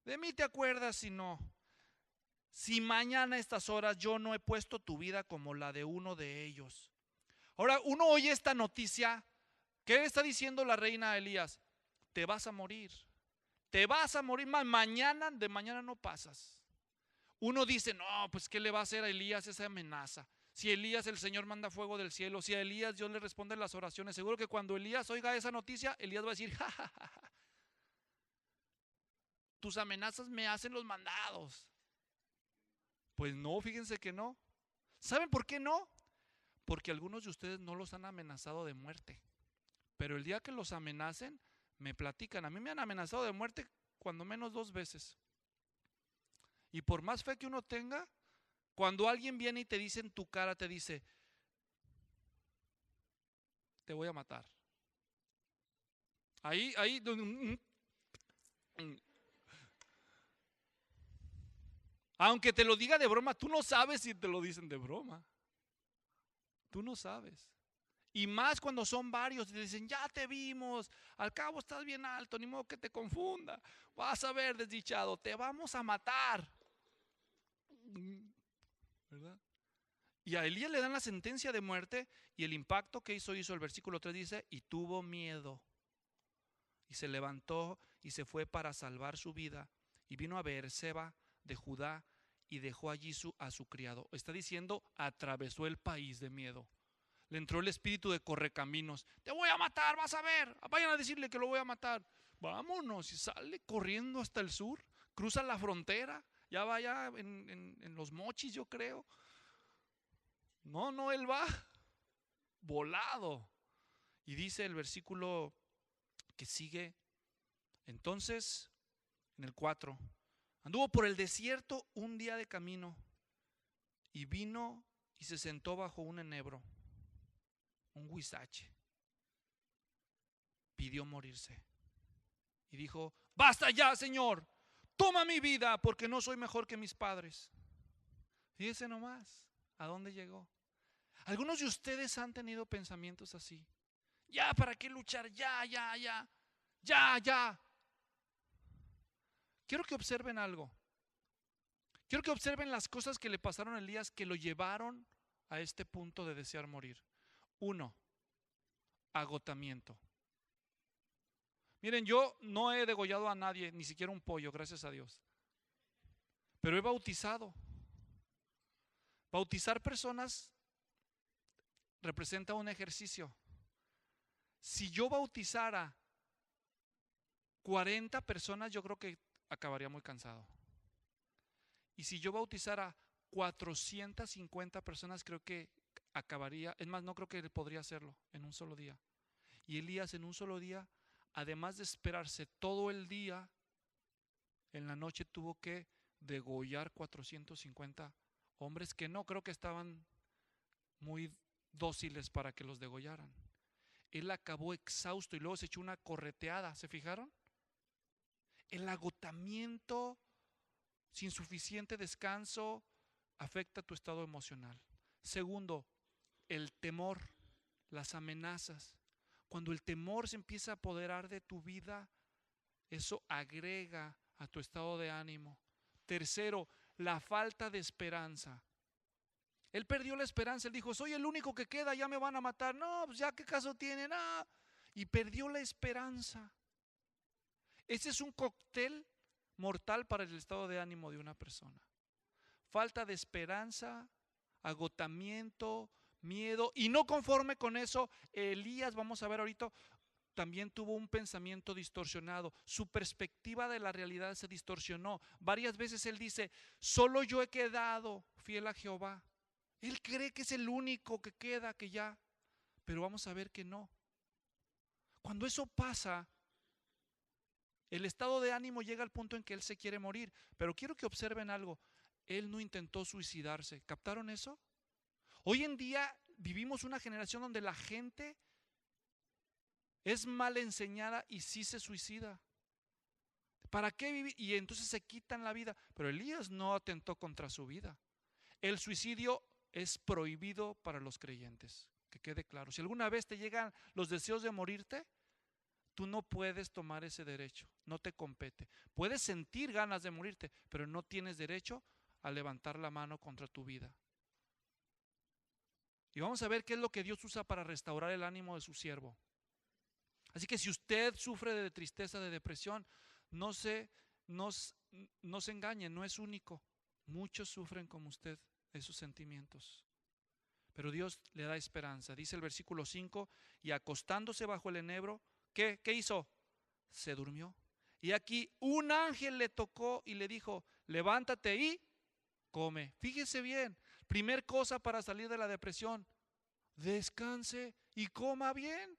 De mí te acuerdas si no. Si mañana a estas horas yo no he puesto tu vida como la de uno de ellos. Ahora uno oye esta noticia. ¿Qué está diciendo la reina a Elías? Te vas a morir. Te vas a morir. De mañana no pasas. Uno dice, no, pues ¿qué le va a hacer a Elías esa amenaza? Si Elías, el Señor manda fuego del cielo. Si a Elías Dios le responde las oraciones. Seguro que cuando Elías oiga esa noticia, Elías va a decir, ja. Tus amenazas me hacen los mandados. Pues no, fíjense que no. ¿Saben por qué no? Porque algunos de ustedes no los han amenazado de muerte. Pero el día que los amenacen, me platican. A mí me han amenazado de muerte cuando menos 2 veces. Y por más fe que uno tenga, cuando alguien viene y te dice en tu cara, te dice, te voy a matar. Ahí. Aunque te lo diga de broma, tú no sabes si te lo dicen de broma. Tú no sabes. Y más cuando son varios y te dicen, ya te vimos, al cabo estás bien alto, ni modo que te confunda. Vas a ver, desdichado, te vamos a matar. ¿Verdad? Y a Elías le dan la sentencia de muerte y el impacto que hizo el versículo 3 dice, y tuvo miedo. Y se levantó y se fue para salvar su vida y vino a Beerseba de Judá y dejó allí a su criado. Está diciendo, atravesó el país de miedo. Le entró el espíritu de correcaminos. Te voy a matar, vas a ver. Vayan a decirle que lo voy a matar. Vámonos. Y sale corriendo hasta el sur. Cruza la frontera. Ya vaya en los Mochis, yo creo. No, él va volado. Y dice el versículo que sigue. Entonces, en el 4, anduvo por el desierto un día de camino y vino y se sentó bajo un enebro, un huizache. Pidió morirse y dijo, basta ya, Señor, toma mi vida porque no soy mejor que mis padres. Fíjese nomás a dónde llegó. Algunos de ustedes han tenido pensamientos así. Ya, ¿para qué luchar? Ya. Quiero que observen algo. Quiero que observen las cosas que le pasaron a Elías que lo llevaron a este punto de desear morir. 1, agotamiento. Miren, yo no he degollado a nadie, ni siquiera un pollo, gracias a Dios. Pero he bautizado. Bautizar personas representa un ejercicio. Si yo bautizara 40 personas, yo creo que acabaría muy cansado. Y si yo bautizara 450 personas, creo que acabaría, es más, no creo que podría hacerlo en un solo día. Y Elías en un solo día, además de esperarse todo el día, en la noche tuvo que degollar 450 hombres que no creo que estaban muy dóciles para que los degollaran. Él acabó exhausto y luego se echó una correteada, ¿se fijaron? El agotamiento sin suficiente descanso afecta tu estado emocional. Segundo, el temor, las amenazas. Cuando el temor se empieza a apoderar de tu vida, eso agrega a tu estado de ánimo. Tercero, la falta de esperanza. Él perdió la esperanza, él dijo, soy el único que queda, ya me van a matar. No, pues ya qué caso tiene, no. Y perdió la esperanza. Ese es un cóctel mortal para el estado de ánimo de una persona. Falta de esperanza, agotamiento, miedo. Y no conforme con eso, Elías, vamos a ver ahorita, también tuvo un pensamiento distorsionado. Su perspectiva de la realidad se distorsionó. Varias veces él dice, solo yo he quedado fiel a Jehová. Él cree que es el único que queda, que ya. Pero vamos a ver que no. Cuando eso pasa, el estado de ánimo llega al punto en que él se quiere morir. Pero quiero que observen algo. Él no intentó suicidarse. ¿Captaron eso? Hoy en día vivimos una generación donde la gente es mal enseñada y sí se suicida. ¿Para qué vivir? Y entonces se quitan la vida. Pero Elías no atentó contra su vida. El suicidio es prohibido para los creyentes, que quede claro. Si alguna vez te llegan los deseos de morirte, tú no puedes tomar ese derecho, no te compete. Puedes sentir ganas de morirte, pero no tienes derecho a levantar la mano contra tu vida. Y vamos a ver qué es lo que Dios usa para restaurar el ánimo de su siervo. Así que si usted sufre de tristeza, de depresión, no se engañe, no es único. Muchos sufren como usted esos sentimientos. Pero Dios le da esperanza. Dice el versículo 5, y acostándose bajo el enebro, ¿qué hizo? Se durmió. Y aquí un ángel le tocó y le dijo, levántate y come. Fíjese bien, primer cosa para salir de la depresión, descanse y coma bien.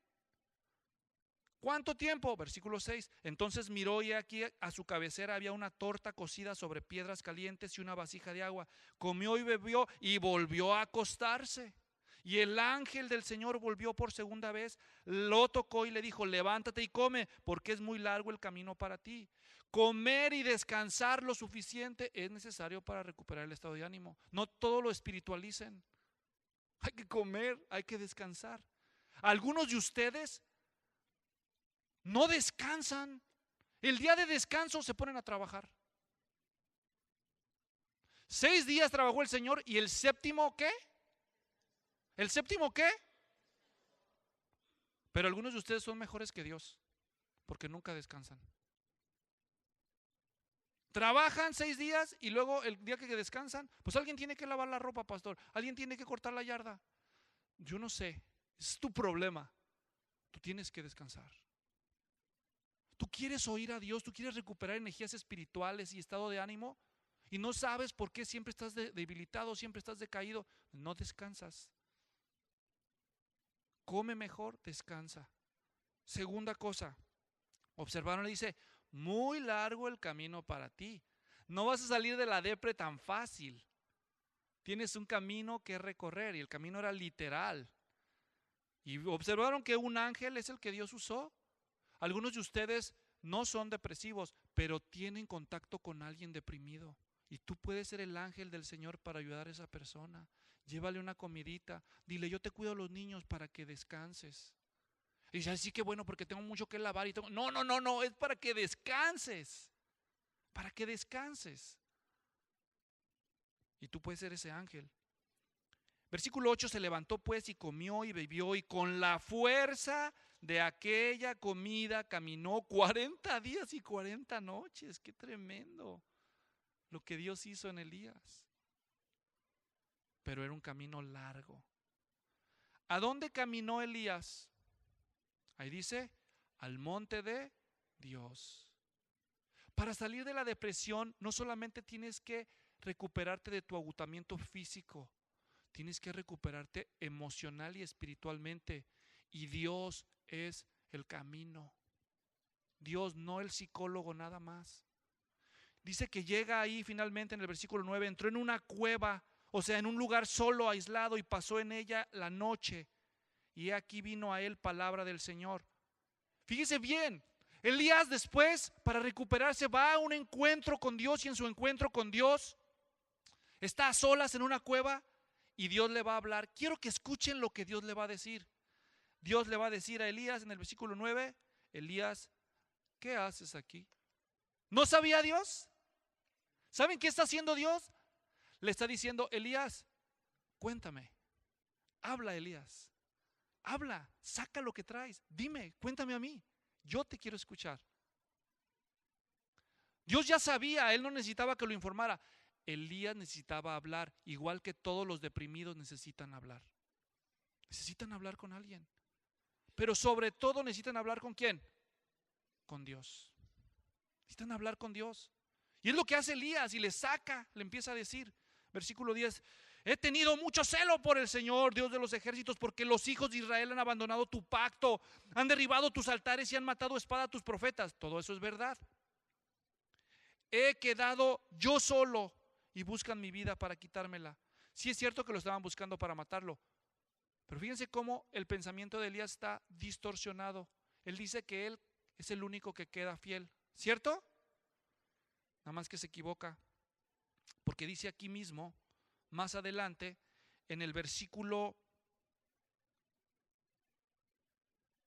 ¿Cuánto tiempo? Versículo 6. Entonces miró y aquí a su cabecera había una torta cocida sobre piedras calientes y una vasija de agua. Comió y bebió y volvió a acostarse. Y el ángel del Señor volvió por segunda vez, lo tocó y le dijo, levántate y come, porque es muy largo el camino para ti. Comer y descansar lo suficiente es necesario para recuperar el estado de ánimo. No todo lo espiritualicen. Hay que comer, hay que descansar. Algunos de ustedes no descansan. El día de descanso se ponen a trabajar. 6 días trabajó el Señor y el séptimo, ¿qué? ¿El séptimo qué? Pero algunos de ustedes son mejores que Dios porque nunca descansan. Trabajan 6 días y luego el día que descansan, pues alguien tiene que lavar la ropa, pastor. Alguien tiene que cortar la yarda. Yo no sé, es tu problema. Tú tienes que descansar. Tú quieres oír a Dios, tú quieres recuperar energías espirituales y estado de ánimo y no sabes por qué siempre estás debilitado, siempre estás decaído. No descansas. Come mejor, descansa. Segunda cosa, observaron, le dice, muy largo el camino para ti. No vas a salir de la depre tan fácil. Tienes un camino que recorrer y el camino era literal. Y observaron que un ángel es el que Dios usó. Algunos de ustedes no son depresivos, pero tienen contacto con alguien deprimido. Y tú puedes ser el ángel del Señor para ayudar a esa persona. Llévale una comidita, dile, yo te cuido a los niños para que descanses. Y dice, así que bueno, porque tengo mucho que lavar y tengo... No, es para que descanses. para que descanses. Y tú puedes ser ese ángel. Versículo 8, se levantó pues y comió y bebió, y con la fuerza de aquella comida caminó 40 días y 40 noches. Qué tremendo lo que Dios hizo en Elías. Pero era un camino largo. ¿A dónde caminó Elías? Ahí dice, al monte de Dios. Para salir de la depresión, no solamente tienes que recuperarte de tu agotamiento físico, tienes que recuperarte emocional y espiritualmente. Y Dios es el camino. Dios, no el psicólogo nada más. Dice que llega ahí finalmente en el versículo 9, entró en una cueva, o sea, en un lugar solo, aislado, y pasó en ella la noche. Y aquí vino a él palabra del Señor. Fíjese bien, Elías después, para recuperarse, va a un encuentro con Dios, y en su encuentro con Dios está a solas en una cueva y Dios le va a hablar. Quiero que escuchen lo que Dios le va a decir. Dios le va a decir a Elías en el versículo 9, Elías, ¿qué haces aquí? ¿No sabía Dios? ¿Saben qué está haciendo Dios? Le está diciendo, Elías, cuéntame, habla Elías, habla, saca lo que traes, dime, cuéntame a mí, yo te quiero escuchar. Dios ya sabía, él no necesitaba que lo informara. Elías necesitaba hablar, igual que todos los deprimidos necesitan hablar. Necesitan hablar con alguien. Pero sobre todo necesitan hablar ¿con quién? Con Dios. Necesitan hablar con Dios. Y es lo que hace Elías y le saca, le empieza a decir. Versículo 10, he tenido mucho celo por el Señor, Dios de los ejércitos, porque los hijos de Israel han abandonado tu pacto, han derribado tus altares y han matado a espada a tus profetas. Todo eso es verdad. He quedado yo solo y buscan mi vida para quitármela. Sí es cierto que lo estaban buscando para matarlo, pero fíjense cómo el pensamiento de Elías está distorsionado. Él dice que él es el único que queda fiel, ¿cierto? Nada más que se equivoca, porque dice aquí mismo, más adelante, en el versículo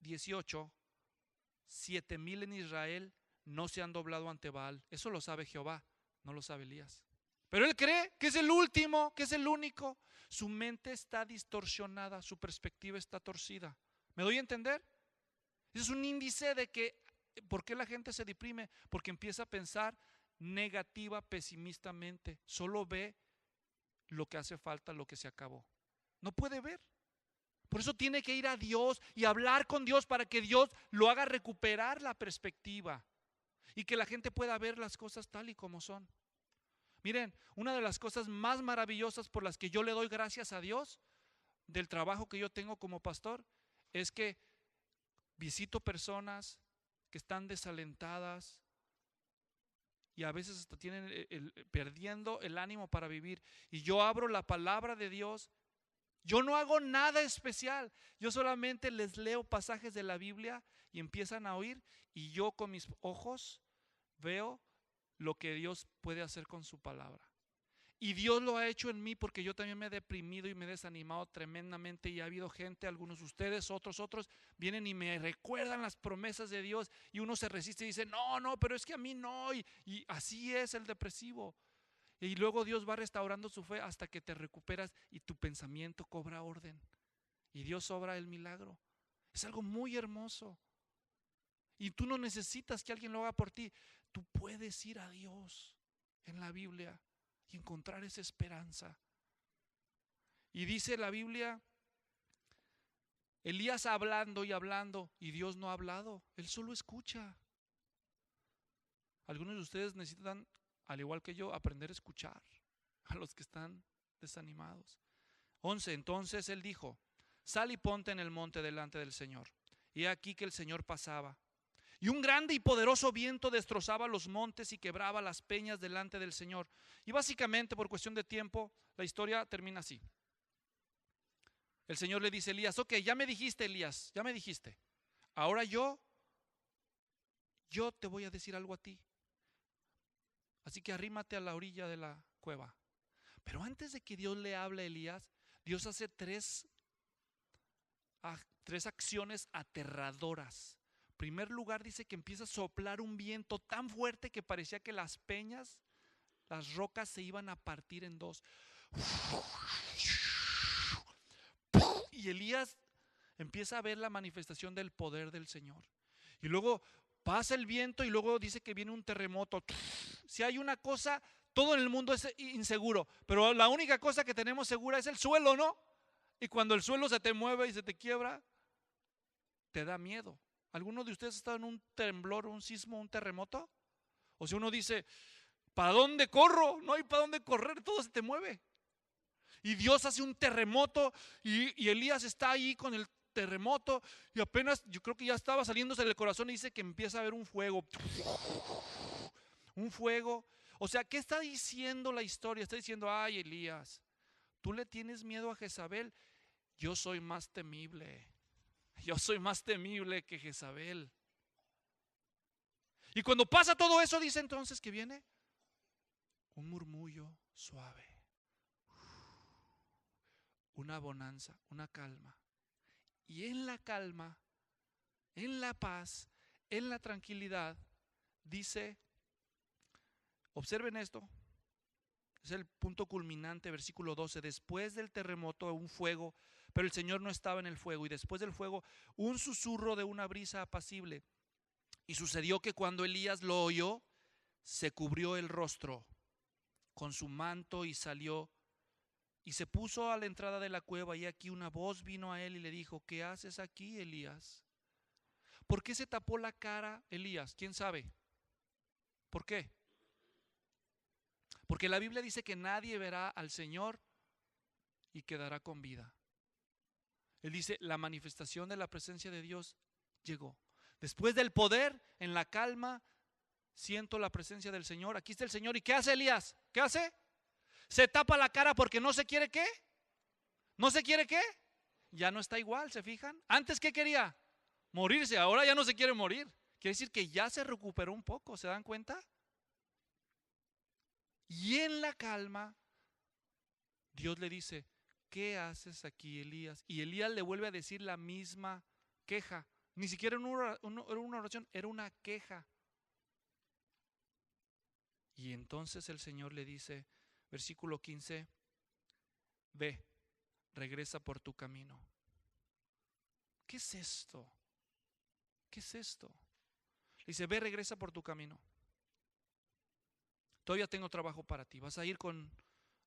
18, 7,000 en Israel no se han doblado ante Baal. Eso lo sabe Jehová, no lo sabe Elías. Pero él cree que es el último, que es el único. Su mente está distorsionada, su perspectiva está torcida. ¿Me doy a entender? Ese es un índice de que, ¿por qué la gente se deprime? Porque empieza a pensar negativa, pesimistamente. Solo ve lo que hace falta, lo que se acabó. No puede ver. Por eso tiene que ir a Dios y hablar con Dios para que Dios lo haga recuperar la perspectiva y que la gente pueda ver las cosas tal y como son. Miren, una de las cosas más maravillosas por las que yo le doy gracias a Dios del trabajo que yo tengo como pastor es que visito personas que están desalentadas y a veces hasta tienen perdiendo el ánimo para vivir, y yo abro la palabra de Dios. Yo no hago nada especial, yo solamente les leo pasajes de la Biblia y empiezan a oír, y yo con mis ojos veo lo que Dios puede hacer con su palabra. Y Dios lo ha hecho en mí, porque yo también me he deprimido y me he desanimado tremendamente, y ha habido gente, algunos de ustedes, otros vienen y me recuerdan las promesas de Dios, y uno se resiste y dice, no, pero es que a mí no, y así es el depresivo. Y luego Dios va restaurando su fe hasta que te recuperas y tu pensamiento cobra orden, y Dios obra el milagro. Es algo muy hermoso. Y tú no necesitas que alguien lo haga por ti. Tú puedes ir a Dios en la Biblia y encontrar esa esperanza. Y dice la Biblia, Elías hablando y hablando, y Dios no ha hablado, él solo escucha. Algunos de ustedes necesitan, al igual que yo, aprender a escuchar a los que están desanimados. 11, entonces él dijo, sal y ponte en el monte delante del Señor. Y he aquí que el Señor pasaba, y un grande y poderoso viento destrozaba los montes y quebraba las peñas delante del Señor. Y básicamente, por cuestión de tiempo, la historia termina así. El Señor le dice a Elías, ok, ya me dijiste, Elías, ya me dijiste. Ahora yo te voy a decir algo a ti. Así que arrímate a la orilla de la cueva. Pero antes de que Dios le hable a Elías, Dios hace tres acciones aterradoras primer lugar dice que empieza a soplar un viento tan fuerte que parecía que las peñas, las rocas se iban a partir en dos. Y Elías empieza a ver la manifestación del poder del Señor. Y luego pasa el viento y luego dice que viene un terremoto. Si hay una cosa, todo en el mundo es inseguro, pero la única cosa que tenemos segura es el suelo, ¿no? Y cuando el suelo se te mueve y se te quiebra, te da miedo. ¿Alguno de ustedes ha estado en un temblor, un sismo, un terremoto? O sea, uno dice, ¿para dónde corro? No hay para dónde correr, todo se te mueve. Y Dios hace un terremoto y Elías está ahí con el terremoto y apenas, yo creo que ya estaba saliéndose del corazón y dice que empieza a haber un fuego. Un fuego. O sea, ¿qué está diciendo la historia? Está diciendo, ay, Elías, tú le tienes miedo a Jezabel. Yo soy más temible. Yo soy más temible que Jezabel. Y cuando pasa todo eso, dice entonces que viene un murmullo suave, una bonanza, una calma. Y en la calma, en la paz, en la tranquilidad, dice, observen esto, es el punto culminante, versículo 12, después del terremoto un fuego, pero el Señor no estaba en el fuego, y después del fuego un susurro de una brisa apacible. Y sucedió que cuando Elías lo oyó, se cubrió el rostro con su manto y salió y se puso a la entrada de la cueva. Y aquí una voz vino a él y le dijo, ¿qué haces aquí, Elías? ¿Por qué se tapó la cara Elías? ¿Quién sabe? ¿Por qué? Porque la Biblia dice que nadie verá al Señor y quedará con vida. Él dice, la manifestación de la presencia de Dios llegó. Después del poder, en la calma, siento la presencia del Señor. Aquí está el Señor. ¿Y qué hace Elías? ¿Qué hace? Se tapa la cara porque no se quiere ¿qué? ¿No se quiere qué? Ya no está igual, ¿se fijan? Antes, ¿qué quería? Morirse. Ahora ya no se quiere morir. Quiere decir que ya se recuperó un poco, ¿se dan cuenta? Y en la calma, Dios le dice, ¿qué haces aquí, Elías? Y Elías le vuelve a decir la misma queja. Ni siquiera era una oración, era una queja. Y entonces el Señor le dice, versículo 15, ve, regresa por tu camino. ¿Qué es esto? ¿Qué es esto? Le dice, ve, regresa por tu camino. Todavía tengo trabajo para ti. Vas a ir con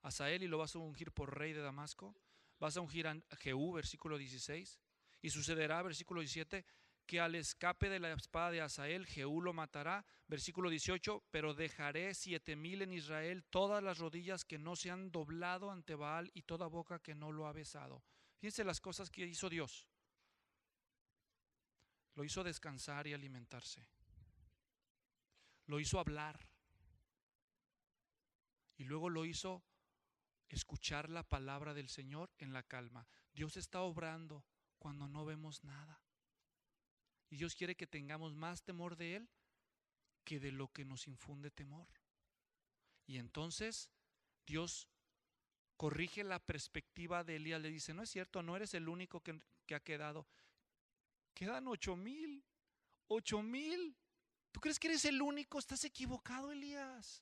Hazael y lo vas a ungir por rey de Damasco. Vas a ungir a Jehú, versículo 16. Y sucederá, versículo 17, que al escape de la espada de Hazael, Jehú lo matará. Versículo 18, pero dejaré 7,000 en Israel, todas las rodillas que no se han doblado ante Baal y toda boca que no lo ha besado. Fíjense las cosas que hizo Dios. Lo hizo descansar y alimentarse. Lo hizo hablar. Y luego lo hizo escuchar la palabra del Señor en la calma. Dios está obrando cuando no vemos nada. Y Dios quiere que tengamos más temor de Él que de lo que nos infunde temor. Y entonces Dios corrige la perspectiva de Elías. Le dice, no es cierto, no eres el único que ha quedado. Quedan 8,000. 8,000. ¿Tú crees que eres el único? Estás equivocado, Elías.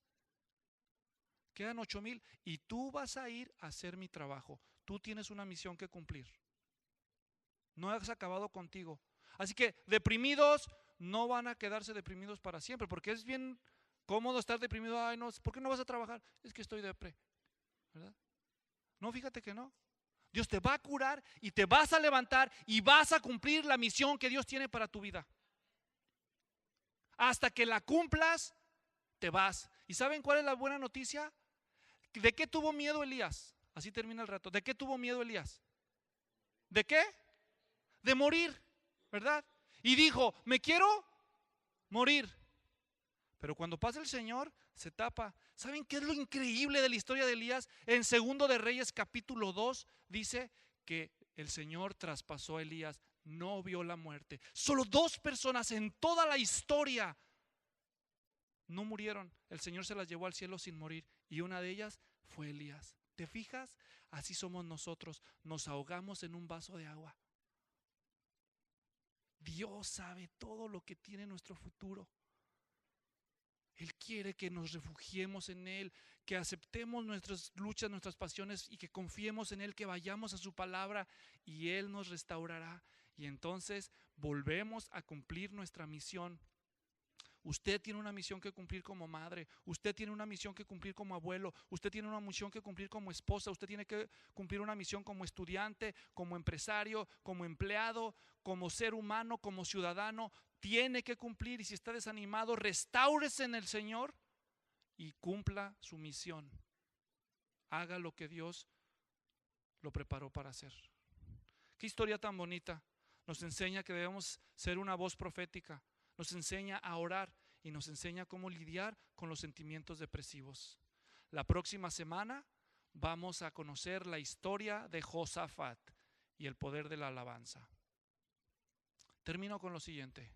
Quedan 8,000 y tú vas a ir a hacer mi trabajo. Tú tienes una misión que cumplir. No has acabado contigo. Así que deprimidos no van a quedarse deprimidos para siempre, porque es bien cómodo estar deprimido. Ay, no, ¿por qué no vas a trabajar? Es que estoy depre, ¿verdad? No, fíjate que no. Dios te va a curar y te vas a levantar y vas a cumplir la misión que Dios tiene para tu vida. Hasta que la cumplas, te vas. ¿Y saben cuál es la buena noticia? ¿De qué tuvo miedo Elías? Así termina el rato. ¿De qué tuvo miedo Elías? ¿De qué? De morir, ¿verdad? Y dijo, me quiero morir. Pero cuando pasa el Señor, se tapa. ¿Saben qué es lo increíble de la historia de Elías? En 2 de Reyes capítulo 2 dice que el Señor traspasó a Elías, no vio la muerte. Solo 2 personas en toda la historia no murieron. El Señor se las llevó al cielo sin morir. Y una de ellas fue Elías. ¿Te fijas? Así somos nosotros. Nos ahogamos en un vaso de agua. Dios sabe todo lo que tiene nuestro futuro. Él quiere que nos refugiemos en Él, que aceptemos nuestras luchas, nuestras pasiones y que confiemos en Él, que vayamos a su palabra y Él nos restaurará. Y entonces volvemos a cumplir nuestra misión. Usted tiene una misión que cumplir como madre, usted tiene una misión que cumplir como abuelo, usted tiene una misión que cumplir como esposa, usted tiene que cumplir una misión como estudiante, como empresario, como empleado, como ser humano, como ciudadano. Tiene que cumplir, y si está desanimado, restáurese en el Señor y cumpla su misión. Haga lo que Dios lo preparó para hacer. Qué historia tan bonita. Nos enseña que debemos ser una voz profética. Nos enseña a orar y nos enseña cómo lidiar con los sentimientos depresivos. La próxima semana vamos a conocer la historia de Josafat y el poder de la alabanza. Termino con lo siguiente.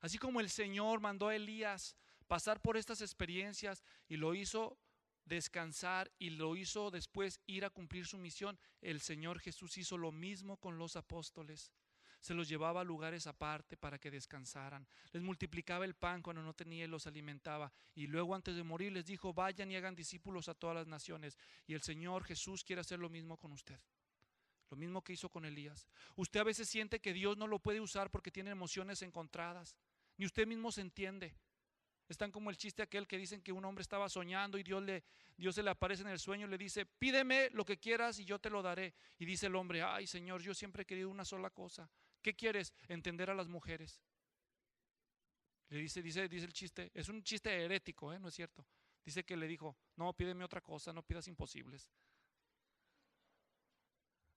Así como el Señor mandó a Elías pasar por estas experiencias y lo hizo descansar y lo hizo después ir a cumplir su misión, el Señor Jesús hizo lo mismo con los apóstoles. Se los llevaba a lugares aparte para que descansaran. Les multiplicaba el pan cuando no tenía y los alimentaba. Y luego, antes de morir, les dijo: vayan y hagan discípulos a todas las naciones. Y el Señor Jesús quiere hacer lo mismo con usted. Lo mismo que hizo con Elías. Usted a veces siente que Dios no lo puede usar porque tiene emociones encontradas. Ni usted mismo se entiende. Están como el chiste aquel que dicen que un hombre estaba soñando y Dios se le aparece en el sueño y le dice: pídeme lo que quieras y yo te lo daré. Y dice el hombre: ay, Señor, yo siempre he querido una sola cosa. ¿Qué quieres? Entender a las mujeres. Le dice el chiste, es un chiste herético, no es cierto. Dice que le dijo: no, pídeme otra cosa, no pidas imposibles.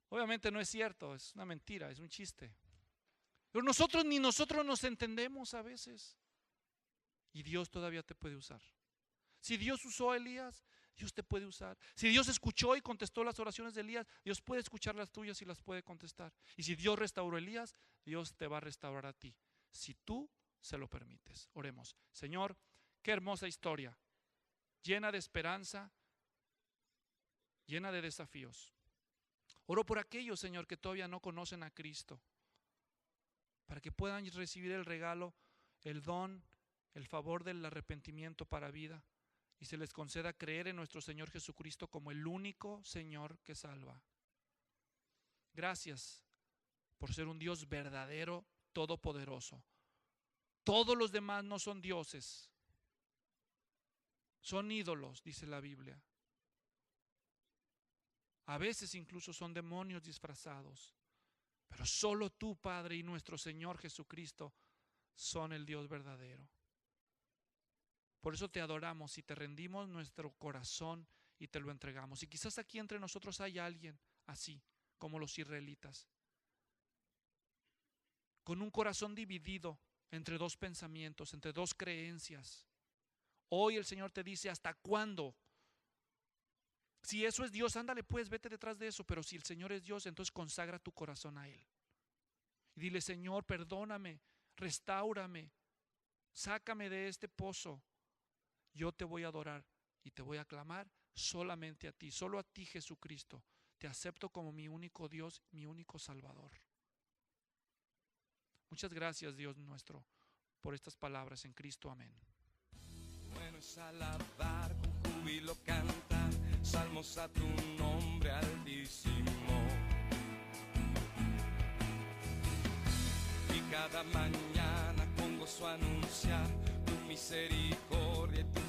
Obviamente no es cierto, es una mentira, es un chiste. Pero ni nosotros nos entendemos a veces. Y Dios todavía te puede usar. Si Dios usó a Elías, Dios te puede usar. Si Dios escuchó y contestó las oraciones de Elías, Dios puede escuchar las tuyas y las puede contestar. Y si Dios restauró a Elías, Dios te va a restaurar a ti, si tú se lo permites. Oremos. Señor, qué hermosa historia, llena de esperanza, llena de desafíos. Oro por aquellos, Señor, que todavía no conocen a Cristo, para que puedan recibir el regalo, el don, el favor del arrepentimiento para vida, y se les conceda creer en nuestro Señor Jesucristo como el único Señor que salva. Gracias por ser un Dios verdadero, todopoderoso. Todos los demás no son dioses, son ídolos, dice la Biblia. A veces incluso son demonios disfrazados, pero solo tú, Padre, y nuestro Señor Jesucristo son el Dios verdadero. Por eso te adoramos y te rendimos nuestro corazón y te lo entregamos. Y quizás aquí entre nosotros hay alguien así, como los israelitas, con un corazón dividido entre dos pensamientos, entre dos creencias. Hoy el Señor te dice: ¿hasta cuándo? Si eso es Dios, ándale pues, vete detrás de eso. Pero si el Señor es Dios, entonces consagra tu corazón a Él. Y dile: Señor, perdóname, restáurame, sácame de este pozo. Yo te voy a adorar y te voy a clamar solamente a ti, solo a ti, Jesucristo. Te acepto como mi único Dios, mi único Salvador. Muchas gracias, Dios nuestro, por estas palabras en Cristo. Amén. Bueno es alabar, con júbilo cantar salmos a tu nombre altísimo. Y cada mañana con gozo anunciar tu misericordia y tu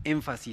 énfasis